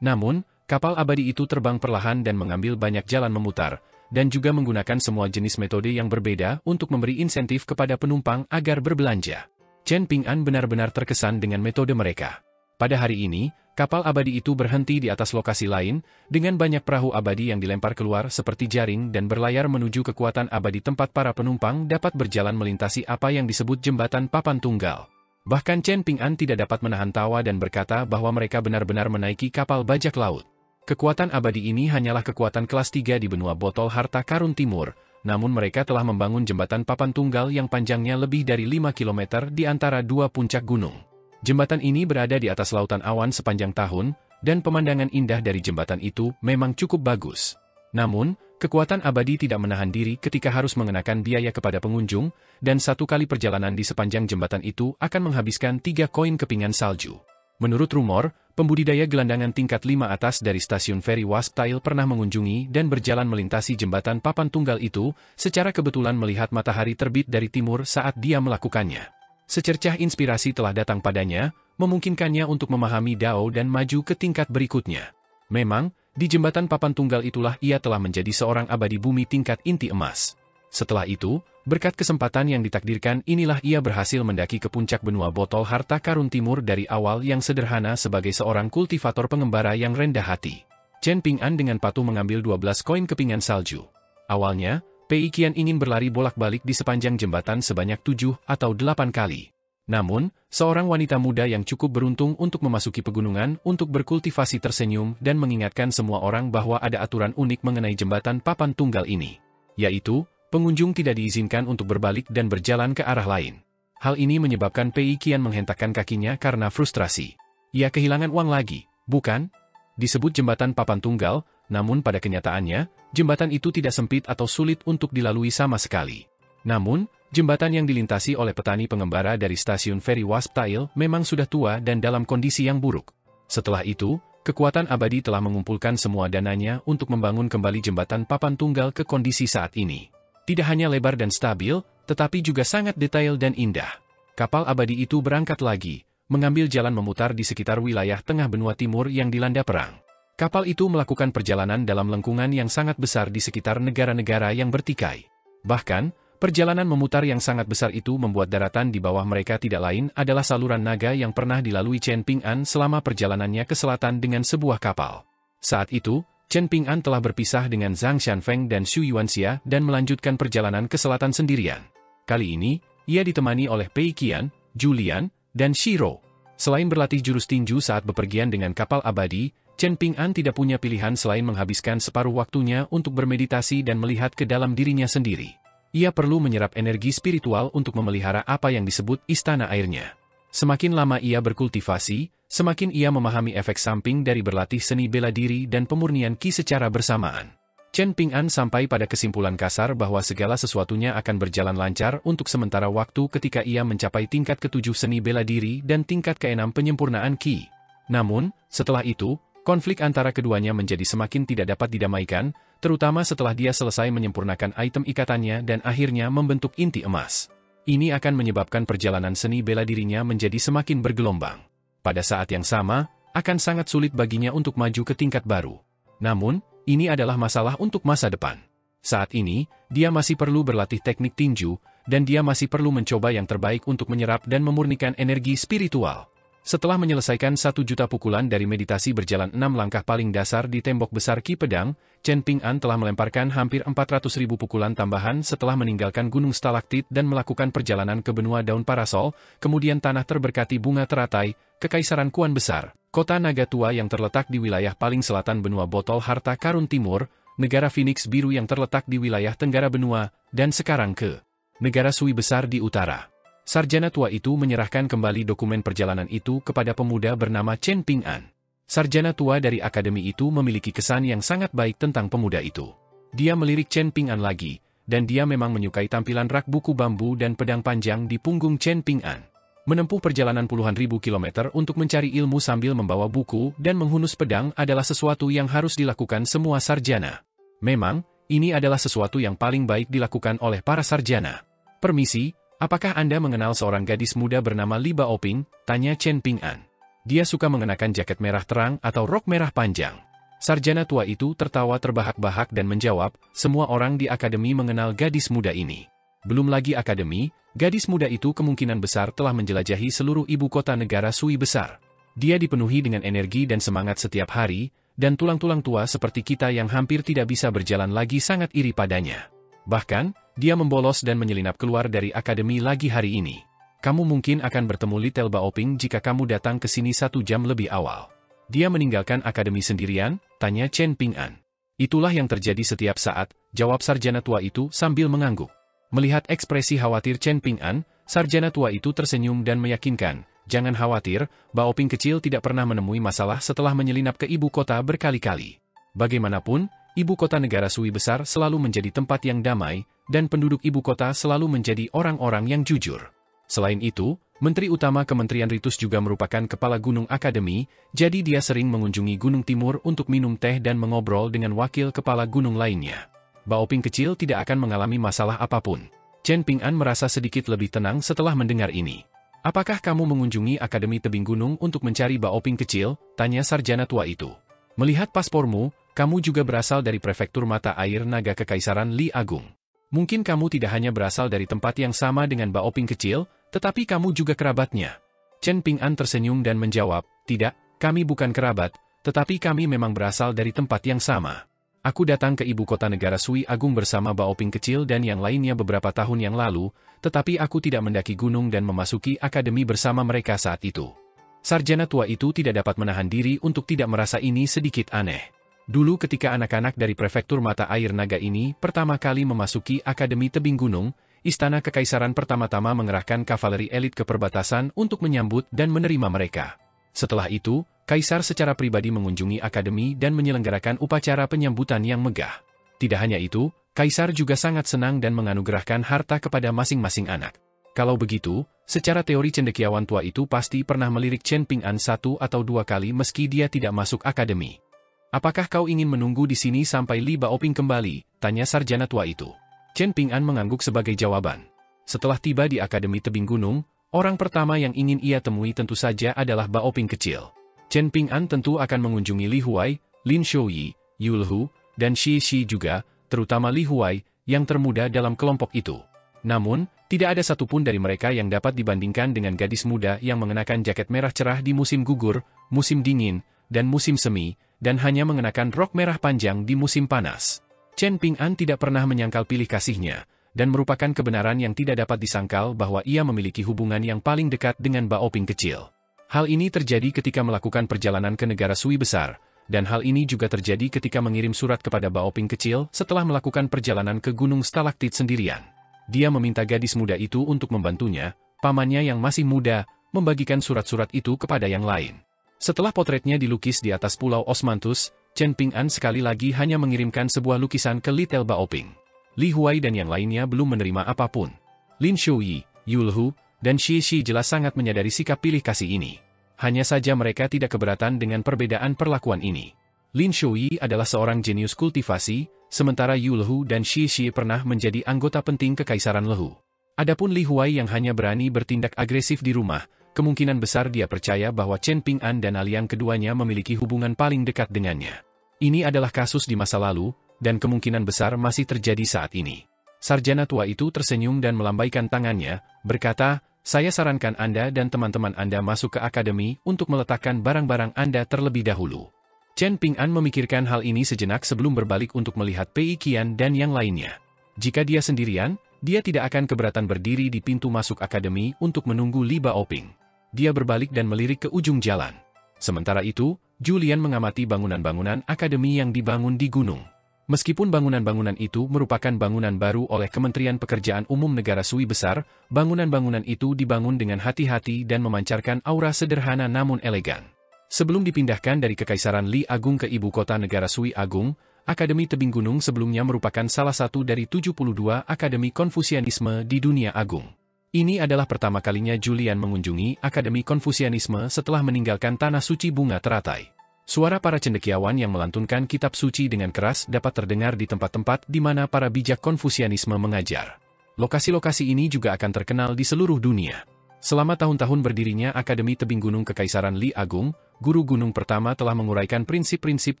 [SPEAKER 1] Namun, kapal abadi itu terbang perlahan dan mengambil banyak jalan memutar, dan juga menggunakan semua jenis metode yang berbeda untuk memberi insentif kepada penumpang agar berbelanja. Chen Ping'an benar-benar terkesan dengan metode mereka. Pada hari ini, kapal abadi itu berhenti di atas lokasi lain, dengan banyak perahu abadi yang dilempar keluar seperti jaring dan berlayar menuju kekuatan abadi tempat para penumpang dapat berjalan melintasi apa yang disebut jembatan papan tunggal. Bahkan Chen Ping'an tidak dapat menahan tawa dan berkata bahwa mereka benar-benar menaiki kapal bajak laut. Kekuatan abadi ini hanyalah kekuatan kelas 3 di benua botol harta karun timur, namun mereka telah membangun jembatan papan tunggal yang panjangnya lebih dari 5 km di antara 2 puncak gunung. Jembatan ini berada di atas lautan awan sepanjang tahun, dan pemandangan indah dari jembatan itu memang cukup bagus. Namun, kekuatan abadi tidak menahan diri ketika harus mengenakan biaya kepada pengunjung, dan 1 kali perjalanan di sepanjang jembatan itu akan menghabiskan 3 koin kepingan salju. Menurut rumor, pembudidaya gelandangan tingkat 5 atas dari stasiun feri Wasp Tile pernah mengunjungi dan berjalan melintasi jembatan papan tunggal itu, secara kebetulan melihat matahari terbit dari timur saat dia melakukannya. Secercah inspirasi telah datang padanya, memungkinkannya untuk memahami Dao dan maju ke tingkat berikutnya. Memang, di jembatan papan tunggal itulah ia telah menjadi seorang abadi bumi tingkat inti emas. Setelah itu, berkat kesempatan yang ditakdirkan inilah ia berhasil mendaki ke puncak benua botol harta karun timur dari awal yang sederhana sebagai seorang kultivator pengembara yang rendah hati. Chen Ping'an dengan patuh mengambil 12 koin kepingan salju. Awalnya, Pei Qian ingin berlari bolak-balik di sepanjang jembatan sebanyak 7 atau 8 kali. Namun, seorang wanita muda yang cukup beruntung untuk memasuki pegunungan untuk berkultivasi tersenyum dan mengingatkan semua orang bahwa ada aturan unik mengenai jembatan papan tunggal ini. Yaitu, pengunjung tidak diizinkan untuk berbalik dan berjalan ke arah lain. Hal ini menyebabkan Pei Qian menghentakkan kakinya karena frustrasi. Ia kehilangan uang lagi, bukan? Disebut jembatan papan tunggal, namun pada kenyataannya, jembatan itu tidak sempit atau sulit untuk dilalui sama sekali. Namun, jembatan yang dilintasi oleh petani pengembara dari stasiun feri Wasp Tile memang sudah tua dan dalam kondisi yang buruk. Setelah itu, kekuatan abadi telah mengumpulkan semua dananya untuk membangun kembali jembatan papan tunggal ke kondisi saat ini. Tidak hanya lebar dan stabil, tetapi juga sangat detail dan indah. Kapal abadi itu berangkat lagi, mengambil jalan memutar di sekitar wilayah tengah benua timur yang dilanda perang. Kapal itu melakukan perjalanan dalam lengkungan yang sangat besar di sekitar negara-negara yang bertikai. Bahkan, perjalanan memutar yang sangat besar itu membuat daratan di bawah mereka tidak lain adalah saluran naga yang pernah dilalui Chen Ping'an selama perjalanannya ke selatan dengan sebuah kapal. Saat itu, Chen Ping'an telah berpisah dengan Zhang Xianfeng dan Xu Yuanxia dan melanjutkan perjalanan ke selatan sendirian. Kali ini, ia ditemani oleh Pei Qian, Julian, dan Shiro. Selain berlatih jurus tinju saat bepergian dengan kapal abadi, Chen Ping'an tidak punya pilihan selain menghabiskan separuh waktunya untuk bermeditasi dan melihat ke dalam dirinya sendiri. Ia perlu menyerap energi spiritual untuk memelihara apa yang disebut istana airnya. Semakin lama ia berkultivasi, semakin ia memahami efek samping dari berlatih seni bela diri dan pemurnian Qi secara bersamaan. Chen Ping'an sampai pada kesimpulan kasar bahwa segala sesuatunya akan berjalan lancar untuk sementara waktu ketika ia mencapai tingkat ke-7 seni bela diri dan tingkat ke-6 penyempurnaan Qi. Namun, setelah itu, konflik antara keduanya menjadi semakin tidak dapat didamaikan, terutama setelah dia selesai menyempurnakan item ikatannya dan akhirnya membentuk inti emas. Ini akan menyebabkan perjalanan seni bela dirinya menjadi semakin bergelombang. Pada saat yang sama, akan sangat sulit baginya untuk maju ke tingkat baru. Namun, ini adalah masalah untuk masa depan. Saat ini, dia masih perlu berlatih teknik tinju, dan dia masih perlu mencoba yang terbaik untuk menyerap dan memurnikan energi spiritual. Setelah menyelesaikan 1 juta pukulan dari meditasi berjalan 6 langkah paling dasar di tembok besar Qi Pedang, Chen Ping'an telah melemparkan hampir 400.000 pukulan tambahan setelah meninggalkan gunung stalaktit dan melakukan perjalanan ke benua daun parasol, kemudian tanah terberkati bunga teratai, kekaisaran Kuan besar, Kota Naga Tua yang terletak di wilayah paling selatan benua botol harta karun timur, negara Phoenix Biru yang terletak di wilayah tenggara benua, dan sekarang ke negara Sui Besar di utara. Sarjana tua itu menyerahkan kembali dokumen perjalanan itu kepada pemuda bernama Chen Ping-an. Sarjana tua dari akademi itu memiliki kesan yang sangat baik tentang pemuda itu. Dia melirik Chen Ping-an lagi, dan dia memang menyukai tampilan rak buku bambu dan pedang panjang di punggung Chen Ping-an. Menempuh perjalanan puluhan ribu kilometer untuk mencari ilmu sambil membawa buku dan menghunus pedang adalah sesuatu yang harus dilakukan semua sarjana. Memang, ini adalah sesuatu yang paling baik dilakukan oleh para sarjana. Permisi, apakah Anda mengenal seorang gadis muda bernama Li Baoping? Tanya Chen Ping-an. Dia suka mengenakan jaket merah terang atau rok merah panjang. Sarjana tua itu tertawa terbahak-bahak dan menjawab, semua orang di akademi mengenal gadis muda ini. Belum lagi akademi, gadis muda itu kemungkinan besar telah menjelajahi seluruh ibu kota negara Sui Besar. Dia dipenuhi dengan energi dan semangat setiap hari, dan tulang-tulang tua seperti kita yang hampir tidak bisa berjalan lagi sangat iri padanya. Bahkan, dia membolos dan menyelinap keluar dari akademi lagi hari ini. Kamu mungkin akan bertemu Little Baoping jika kamu datang ke sini 1 jam lebih awal. Dia meninggalkan akademi sendirian? Tanya Chen Ping-an. Itulah yang terjadi setiap saat, jawab sarjana tua itu sambil mengangguk. Melihat ekspresi khawatir Chen Ping-an, sarjana tua itu tersenyum dan meyakinkan, jangan khawatir, Baoping kecil tidak pernah menemui masalah setelah menyelinap ke ibu kota berkali-kali. Bagaimanapun, ibu kota negara Sui Besar selalu menjadi tempat yang damai, dan penduduk ibu kota selalu menjadi orang-orang yang jujur. Selain itu, Menteri Utama Kementerian Ritus juga merupakan kepala gunung akademi, jadi dia sering mengunjungi Gunung Timur untuk minum teh dan mengobrol dengan wakil kepala gunung lainnya. Baoping kecil tidak akan mengalami masalah apapun. Chen Ping-an merasa sedikit lebih tenang setelah mendengar ini. Apakah kamu mengunjungi Akademi Tebing Gunung untuk mencari Baoping kecil? Tanya sarjana tua itu. Melihat paspormu, kamu juga berasal dari prefektur mata air naga Kekaisaran Li Agung. Mungkin kamu tidak hanya berasal dari tempat yang sama dengan Baoping kecil, tetapi kamu juga kerabatnya. Chen Ping-an tersenyum dan menjawab, tidak, kami bukan kerabat, tetapi kami memang berasal dari tempat yang sama. Aku datang ke ibu kota negara Sui Agung bersama Baoping kecil dan yang lainnya beberapa tahun yang lalu, tetapi aku tidak mendaki gunung dan memasuki akademi bersama mereka saat itu. Sarjana tua itu tidak dapat menahan diri untuk tidak merasa ini sedikit aneh. Dulu ketika anak-anak dari prefektur mata air naga ini pertama kali memasuki Akademi Tebing Gunung, Istana Kekaisaran pertama-tama mengerahkan kavaleri elit ke perbatasan untuk menyambut dan menerima mereka. Setelah itu, Kaisar secara pribadi mengunjungi akademi dan menyelenggarakan upacara penyambutan yang megah. Tidak hanya itu, Kaisar juga sangat senang dan menganugerahkan harta kepada masing-masing anak. Kalau begitu, secara teori cendekiawan tua itu pasti pernah melirik Chen Ping-an 1 atau 2 kali meski dia tidak masuk akademi. Apakah kau ingin menunggu di sini sampai Li Baoping kembali? Tanya sarjana tua itu. Chen Ping-an mengangguk sebagai jawaban. Setelah tiba di Akademi Tebing Gunung, orang pertama yang ingin ia temui tentu saja adalah Baoping kecil. Chen Ping-an tentu akan mengunjungi Li Huai, Lin Shouyi, Yu Lehu, dan Xi Shi juga, terutama Li Huai, yang termuda dalam kelompok itu. Namun, tidak ada satupun dari mereka yang dapat dibandingkan dengan gadis muda yang mengenakan jaket merah cerah di musim gugur, musim dingin, dan musim semi, dan hanya mengenakan rok merah panjang di musim panas. Chen Ping-an tidak pernah menyangkal pilih kasihnya, dan merupakan kebenaran yang tidak dapat disangkal bahwa ia memiliki hubungan yang paling dekat dengan Baoping kecil. Hal ini terjadi ketika melakukan perjalanan ke negara Sui Besar, dan hal ini juga terjadi ketika mengirim surat kepada Baoping kecil setelah melakukan perjalanan ke Gunung Stalaktit sendirian. Dia meminta gadis muda itu untuk membantunya, pamannya yang masih muda, membagikan surat-surat itu kepada yang lain. Setelah potretnya dilukis di atas Pulau Osmanthus, Chen Ping-an sekali lagi hanya mengirimkan sebuah lukisan ke Little Baoping. Li Huai dan yang lainnya belum menerima apapun. Lin Shouyi, Yu Lehu, dan Xi Shi jelas sangat menyadari sikap pilih kasih ini. Hanya saja mereka tidak keberatan dengan perbedaan perlakuan ini. Lin Shouyi adalah seorang jenius kultivasi, sementara Yu Lehu dan Xi Shi pernah menjadi anggota penting Kekaisaran Lehu. Adapun Li Huai yang hanya berani bertindak agresif di rumah, kemungkinan besar dia percaya bahwa Chen Ping-an dan alian keduanya memiliki hubungan paling dekat dengannya. Ini adalah kasus di masa lalu, dan kemungkinan besar masih terjadi saat ini. Sarjana tua itu tersenyum dan melambaikan tangannya, berkata, saya sarankan Anda dan teman-teman Anda masuk ke akademi untuk meletakkan barang-barang Anda terlebih dahulu. Chen Ping-an memikirkan hal ini sejenak sebelum berbalik untuk melihat Pei Qian dan yang lainnya. Jika dia sendirian, dia tidak akan keberatan berdiri di pintu masuk akademi untuk menunggu Li Baoping. Dia berbalik dan melirik ke ujung jalan. Sementara itu, Julian mengamati bangunan-bangunan akademi yang dibangun di gunung. Meskipun bangunan-bangunan itu merupakan bangunan baru oleh Kementerian Pekerjaan Umum Negara Sui Besar, bangunan-bangunan itu dibangun dengan hati-hati dan memancarkan aura sederhana namun elegan. Sebelum dipindahkan dari Kekaisaran Li Agung ke ibu kota negara Sui Agung, Akademi Tebing Gunung sebelumnya merupakan salah satu dari 72 akademi Konfusianisme di dunia agung. Ini adalah pertama kalinya Julian mengunjungi Akademi Konfusianisme setelah meninggalkan Tanah Suci Bunga Teratai. Suara para cendekiawan yang melantunkan kitab suci dengan keras dapat terdengar di tempat-tempat di mana para bijak Konfusianisme mengajar. Lokasi-lokasi ini juga akan terkenal di seluruh dunia. Selama tahun-tahun berdirinya Akademi Tebing Gunung Kekaisaran Li Agung, guru gunung pertama telah menguraikan prinsip-prinsip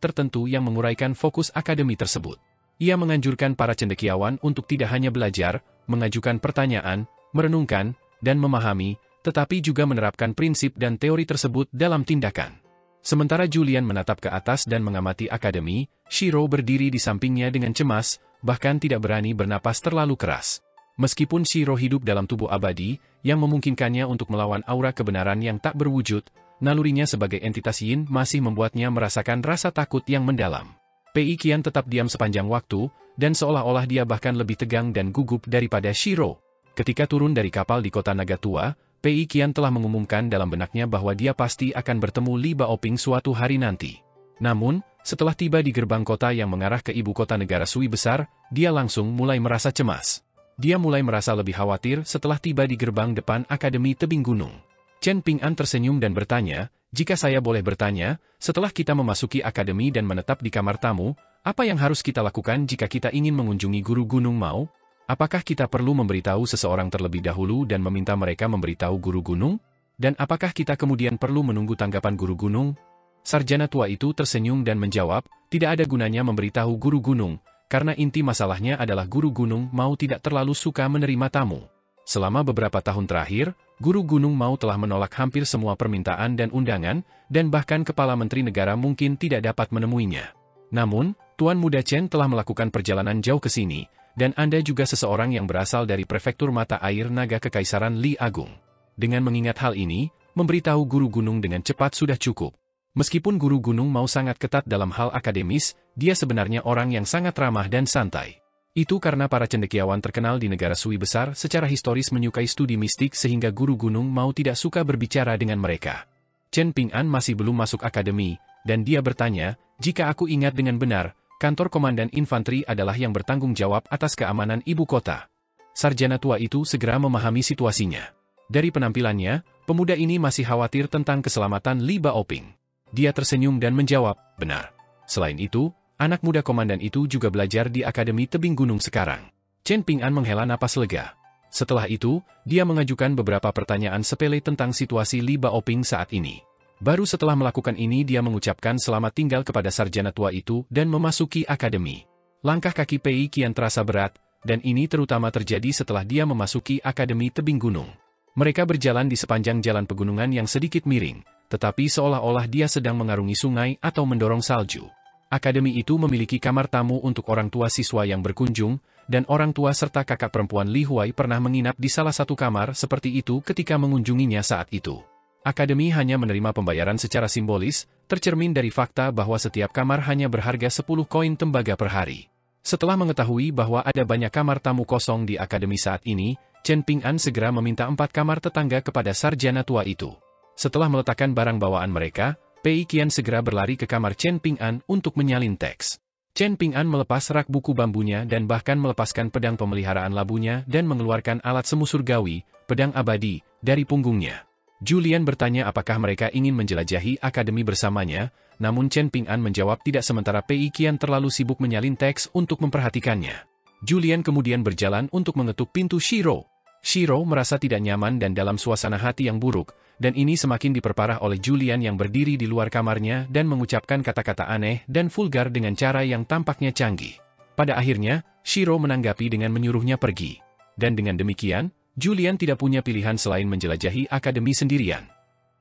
[SPEAKER 1] tertentu yang menguraikan fokus akademi tersebut. Ia menganjurkan para cendekiawan untuk tidak hanya belajar, mengajukan pertanyaan, merenungkan, dan memahami, tetapi juga menerapkan prinsip dan teori tersebut dalam tindakan. Sementara Julian menatap ke atas dan mengamati akademi, Shiro berdiri di sampingnya dengan cemas, bahkan tidak berani bernapas terlalu keras. Meskipun Shiro hidup dalam tubuh abadi, yang memungkinkannya untuk melawan aura kebenaran yang tak berwujud, nalurinya sebagai entitas yin masih membuatnya merasakan rasa takut yang mendalam. Pei Qian tetap diam sepanjang waktu, dan seolah-olah dia bahkan lebih tegang dan gugup daripada Shiro. Ketika turun dari kapal di kota Naga Tua, Pei Qian telah mengumumkan dalam benaknya bahwa dia pasti akan bertemu Li Baoping suatu hari nanti. Namun, setelah tiba di gerbang kota yang mengarah ke ibu kota negara Sui Besar, dia langsung mulai merasa cemas. Dia mulai merasa lebih khawatir setelah tiba di gerbang depan Akademi Tebing Gunung. Chen Ping'an tersenyum dan bertanya, "Jika saya boleh bertanya, setelah kita memasuki akademi dan menetap di kamar tamu, apa yang harus kita lakukan jika kita ingin mengunjungi guru gunung Mao? Apakah kita perlu memberitahu seseorang terlebih dahulu dan meminta mereka memberitahu guru gunung? Dan apakah kita kemudian perlu menunggu tanggapan guru gunung?" Sarjana tua itu tersenyum dan menjawab, "Tidak ada gunanya memberitahu guru gunung, karena inti masalahnya adalah guru gunung Mao tidak terlalu suka menerima tamu. Selama beberapa tahun terakhir, guru gunung Mao telah menolak hampir semua permintaan dan undangan, dan bahkan kepala menteri negara mungkin tidak dapat menemuinya. Namun, Tuan Muda Chen telah melakukan perjalanan jauh ke sini, dan Anda juga seseorang yang berasal dari prefektur mata air naga Kekaisaran Li Agung. Dengan mengingat hal ini, memberitahu guru gunung dengan cepat sudah cukup. Meskipun guru gunung Mao sangat ketat dalam hal akademis, dia sebenarnya orang yang sangat ramah dan santai. Itu karena para cendekiawan terkenal di negara Sui Besar secara historis menyukai studi mistik sehingga guru gunung Mao tidak suka berbicara dengan mereka." Chen Ping'an masih belum masuk akademi, dan dia bertanya, "Jika aku ingat dengan benar, kantor komandan infanteri adalah yang bertanggung jawab atas keamanan ibu kota." Sarjana tua itu segera memahami situasinya. Dari penampilannya, pemuda ini masih khawatir tentang keselamatan Li Baoping. Dia tersenyum dan menjawab, "Benar. Selain itu, anak muda komandan itu juga belajar di Akademi Tebing Gunung sekarang." Chen Ping'an menghela napas lega. Setelah itu, dia mengajukan beberapa pertanyaan sepele tentang situasi Li Baoping saat ini. Baru setelah melakukan ini dia mengucapkan selamat tinggal kepada sarjana tua itu dan memasuki akademi. Langkah kaki Pei Qian terasa berat, dan ini terutama terjadi setelah dia memasuki Akademi Tebing Gunung. Mereka berjalan di sepanjang jalan pegunungan yang sedikit miring, tetapi seolah-olah dia sedang mengarungi sungai atau mendorong salju. Akademi itu memiliki kamar tamu untuk orang tua siswa yang berkunjung, dan orang tua serta kakak perempuan Li Huai pernah menginap di salah satu kamar seperti itu ketika mengunjunginya saat itu. Akademi hanya menerima pembayaran secara simbolis, tercermin dari fakta bahwa setiap kamar hanya berharga 10 koin tembaga per hari. Setelah mengetahui bahwa ada banyak kamar tamu kosong di akademi saat ini, Chen Ping'an segera meminta 4 kamar tetangga kepada sarjana tua itu. Setelah meletakkan barang bawaan mereka, Pei Qian segera berlari ke kamar Chen Ping'an untuk menyalin teks. Chen Ping'an melepas rak buku bambunya dan bahkan melepaskan pedang pemeliharaan labunya dan mengeluarkan alat semu surgawi, pedang abadi, dari punggungnya. Julian bertanya apakah mereka ingin menjelajahi akademi bersamanya, namun Chen Ping'an menjawab tidak sementara Pei Qian terlalu sibuk menyalin teks untuk memperhatikannya. Julian kemudian berjalan untuk mengetuk pintu Shiro. Shiro merasa tidak nyaman dan dalam suasana hati yang buruk, dan ini semakin diperparah oleh Julian yang berdiri di luar kamarnya dan mengucapkan kata-kata aneh dan vulgar dengan cara yang tampaknya canggih. Pada akhirnya, Shiro menanggapi dengan menyuruhnya pergi. Dan dengan demikian, Julian tidak punya pilihan selain menjelajahi akademi sendirian.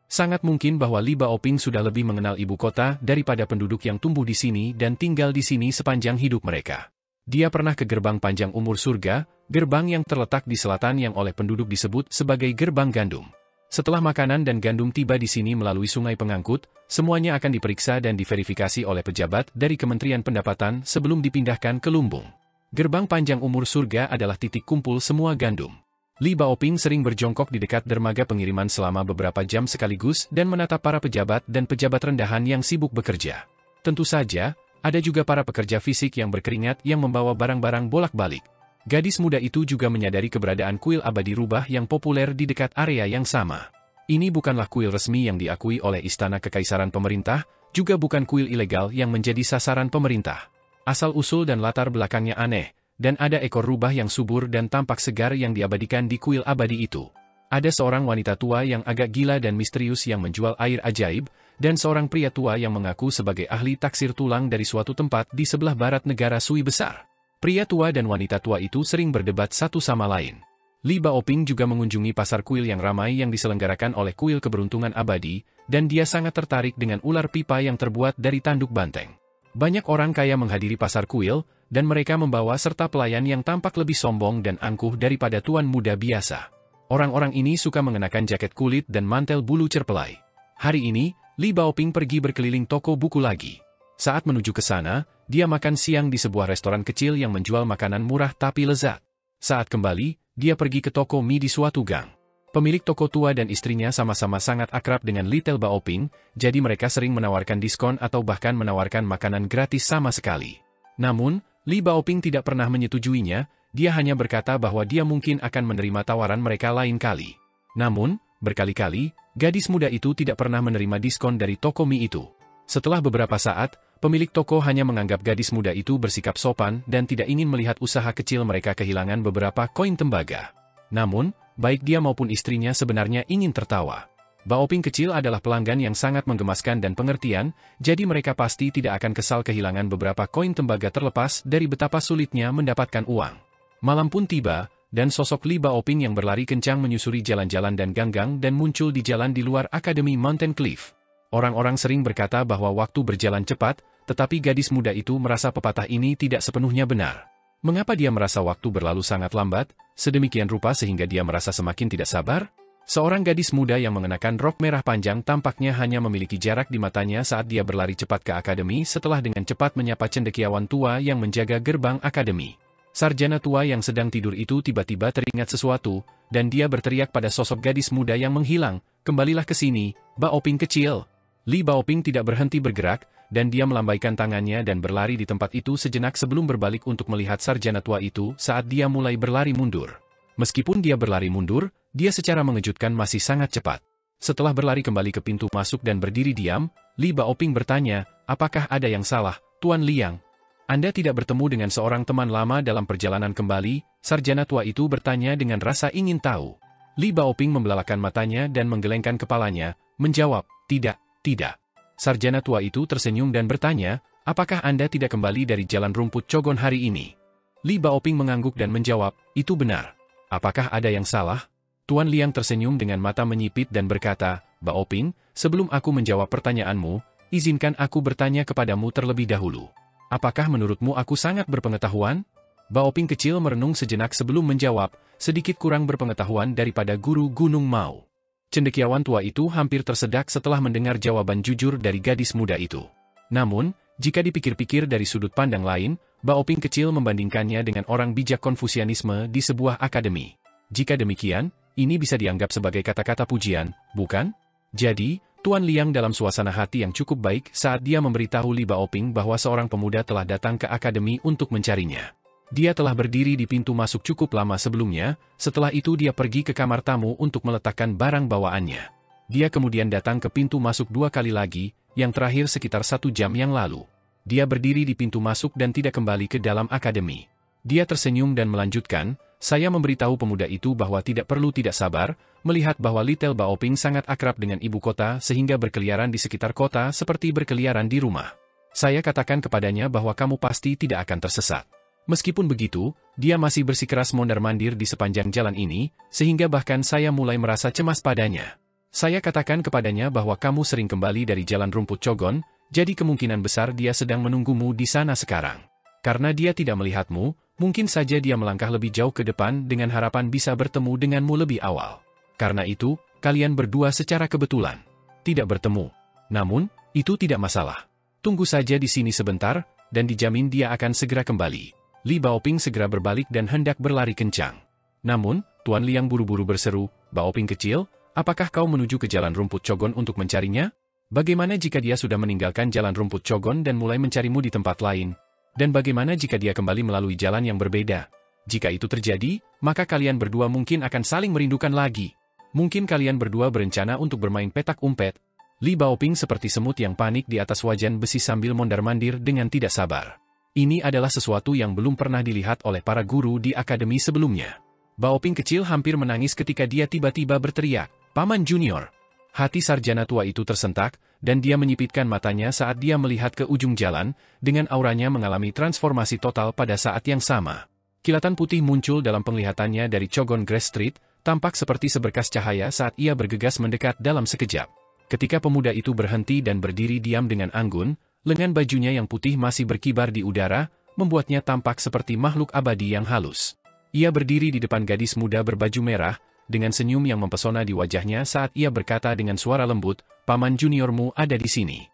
[SPEAKER 1] Sangat mungkin bahwa Li Baoping sudah lebih mengenal ibu kota daripada penduduk yang tumbuh di sini dan tinggal di sini sepanjang hidup mereka. Dia pernah ke gerbang panjang umur surga, gerbang yang terletak di selatan yang oleh penduduk disebut sebagai gerbang gandum. Setelah makanan dan gandum tiba di sini melalui sungai pengangkut, semuanya akan diperiksa dan diverifikasi oleh pejabat dari Kementerian Pendapatan sebelum dipindahkan ke lumbung. Gerbang panjang umur surga adalah titik kumpul semua gandum. Li Baoping sering berjongkok di dekat dermaga pengiriman selama beberapa jam sekaligus dan menatap para pejabat dan pejabat rendahan yang sibuk bekerja. Tentu saja, ada juga para pekerja fisik yang berkeringat yang membawa barang-barang bolak-balik. Gadis muda itu juga menyadari keberadaan kuil abadi rubah yang populer di dekat area yang sama. Ini bukanlah kuil resmi yang diakui oleh Istana Kekaisaran Pemerintah, juga bukan kuil ilegal yang menjadi sasaran pemerintah. Asal-usul dan latar belakangnya aneh, dan ada ekor rubah yang subur dan tampak segar yang diabadikan di kuil abadi itu. Ada seorang wanita tua yang agak gila dan misterius yang menjual air ajaib, dan seorang pria tua yang mengaku sebagai ahli taksir tulang dari suatu tempat di sebelah barat negara Sui besar. Pria tua dan wanita tua itu sering berdebat satu sama lain. Li Baoping juga mengunjungi pasar kuil yang ramai yang diselenggarakan oleh kuil keberuntungan abadi, dan dia sangat tertarik dengan ular pipa yang terbuat dari tanduk banteng. Banyak orang kaya menghadiri pasar kuil, dan mereka membawa serta pelayan yang tampak lebih sombong dan angkuh daripada tuan muda biasa. Orang-orang ini suka mengenakan jaket kulit dan mantel bulu cerpelai. Hari ini, Li Baoping pergi berkeliling toko buku lagi. Saat menuju ke sana, dia makan siang di sebuah restoran kecil yang menjual makanan murah tapi lezat. Saat kembali, dia pergi ke toko mie di suatu gang. Pemilik toko tua dan istrinya sama-sama sangat akrab dengan Little Baoping, jadi mereka sering menawarkan diskon atau bahkan menawarkan makanan gratis sama sekali. Namun, Li Baoping tidak pernah menyetujuinya, dia hanya berkata bahwa dia mungkin akan menerima tawaran mereka lain kali. Namun, berkali-kali, gadis muda itu tidak pernah menerima diskon dari toko mie itu. Setelah beberapa saat, pemilik toko hanya menganggap gadis muda itu bersikap sopan dan tidak ingin melihat usaha kecil mereka kehilangan beberapa koin tembaga. Namun, baik dia maupun istrinya sebenarnya ingin tertawa. Baoping kecil adalah pelanggan yang sangat menggemaskan dan pengertian, jadi mereka pasti tidak akan kesal kehilangan beberapa koin tembaga terlepas dari betapa sulitnya mendapatkan uang. Malam pun tiba, dan sosok Li Baoping yang berlari kencang menyusuri jalan-jalan dan gang-gang dan muncul di jalan di luar Akademi Mountain Cliff. Orang-orang sering berkata bahwa waktu berjalan cepat, tetapi gadis muda itu merasa pepatah ini tidak sepenuhnya benar. Mengapa dia merasa waktu berlalu sangat lambat, sedemikian rupa sehingga dia merasa semakin tidak sabar? Seorang gadis muda yang mengenakan rok merah panjang tampaknya hanya memiliki jarak di matanya saat dia berlari cepat ke akademi setelah dengan cepat menyapa cendekiawan tua yang menjaga gerbang akademi. Sarjana tua yang sedang tidur itu tiba-tiba teringat sesuatu, dan dia berteriak pada sosok gadis muda yang menghilang, "Kembalilah ke sini, Baoping kecil." Li Baoping tidak berhenti bergerak, dan dia melambaikan tangannya dan berlari di tempat itu sejenak sebelum berbalik untuk melihat sarjana tua itu saat dia mulai berlari mundur. Meskipun dia berlari mundur, dia secara mengejutkan masih sangat cepat. Setelah berlari kembali ke pintu masuk dan berdiri diam, Li Baoping bertanya, "Apakah ada yang salah, Tuan Liang? Anda tidak bertemu dengan seorang teman lama dalam perjalanan kembali?" Sarjana tua itu bertanya dengan rasa ingin tahu. Li Baoping membelalakan matanya dan menggelengkan kepalanya, menjawab, "Tidak, tidak." Sarjana tua itu tersenyum dan bertanya, "Apakah Anda tidak kembali dari jalan rumput Cogon hari ini?" Li Baoping mengangguk dan menjawab, "Itu benar." "Apakah ada yang salah?" Tuan Liang tersenyum dengan mata menyipit dan berkata, "Baoping, sebelum aku menjawab pertanyaanmu, izinkan aku bertanya kepadamu terlebih dahulu. Apakah menurutmu aku sangat berpengetahuan?" Baoping kecil merenung sejenak sebelum menjawab, "Sedikit kurang berpengetahuan daripada guru Gunung Mau." Cendekiawan tua itu hampir tersedak setelah mendengar jawaban jujur dari gadis muda itu. Namun, jika dipikir-pikir dari sudut pandang lain, Baoping kecil membandingkannya dengan orang bijak Konfusianisme di sebuah akademi. Jika demikian, ini bisa dianggap sebagai kata-kata pujian, bukan? Jadi, Tuan Liang dalam suasana hati yang cukup baik saat dia memberitahu Li Baoping bahwa seorang pemuda telah datang ke akademi untuk mencarinya. Dia telah berdiri di pintu masuk cukup lama sebelumnya, setelah itu dia pergi ke kamar tamu untuk meletakkan barang bawaannya. Dia kemudian datang ke pintu masuk 2 kali lagi, yang terakhir sekitar 1 jam yang lalu. Dia berdiri di pintu masuk dan tidak kembali ke dalam akademi. Dia tersenyum dan melanjutkan, "Saya memberitahu pemuda itu bahwa tidak perlu tidak sabar, melihat bahwa Little Baoping sangat akrab dengan ibu kota sehingga berkeliaran di sekitar kota seperti berkeliaran di rumah. Saya katakan kepadanya bahwa kamu pasti tidak akan tersesat." Meskipun begitu, dia masih bersikeras mondar-mandir di sepanjang jalan ini, sehingga bahkan saya mulai merasa cemas padanya. Saya katakan kepadanya bahwa kamu sering kembali dari jalan rumput Cogon, jadi kemungkinan besar dia sedang menunggumu di sana sekarang. Karena dia tidak melihatmu, mungkin saja dia melangkah lebih jauh ke depan dengan harapan bisa bertemu denganmu lebih awal. Karena itu, kalian berdua secara kebetulan tidak bertemu. Namun, itu tidak masalah. Tunggu saja di sini sebentar, dan dijamin dia akan segera kembali. Li Baoping segera berbalik dan hendak berlari kencang. Namun, Tuan Liang buru-buru berseru, "Baoping kecil, apakah kau menuju ke jalan rumput Chogon untuk mencarinya? Bagaimana jika dia sudah meninggalkan jalan rumput Chogon dan mulai mencarimu di tempat lain? Dan bagaimana jika dia kembali melalui jalan yang berbeda? Jika itu terjadi, maka kalian berdua mungkin akan saling merindukan lagi. Mungkin kalian berdua berencana untuk bermain petak umpet." Li Baoping seperti semut yang panik di atas wajan besi sambil mondar-mandir dengan tidak sabar. Ini adalah sesuatu yang belum pernah dilihat oleh para guru di akademi sebelumnya. Baoping kecil hampir menangis ketika dia tiba-tiba berteriak, "Paman Junior!" Hati sarjana tua itu tersentak, dan dia menyipitkan matanya saat dia melihat ke ujung jalan, dengan auranya mengalami transformasi total pada saat yang sama. Kilatan putih muncul dalam penglihatannya dari Chogon Grass Street, tampak seperti seberkas cahaya saat ia bergegas mendekat dalam sekejap. Ketika pemuda itu berhenti dan berdiri diam dengan anggun, lengan bajunya yang putih masih berkibar di udara, membuatnya tampak seperti makhluk abadi yang halus. Ia berdiri di depan gadis muda berbaju merah, dengan senyum yang mempesona di wajahnya saat ia berkata dengan suara lembut, "Paman juniormu ada di sini."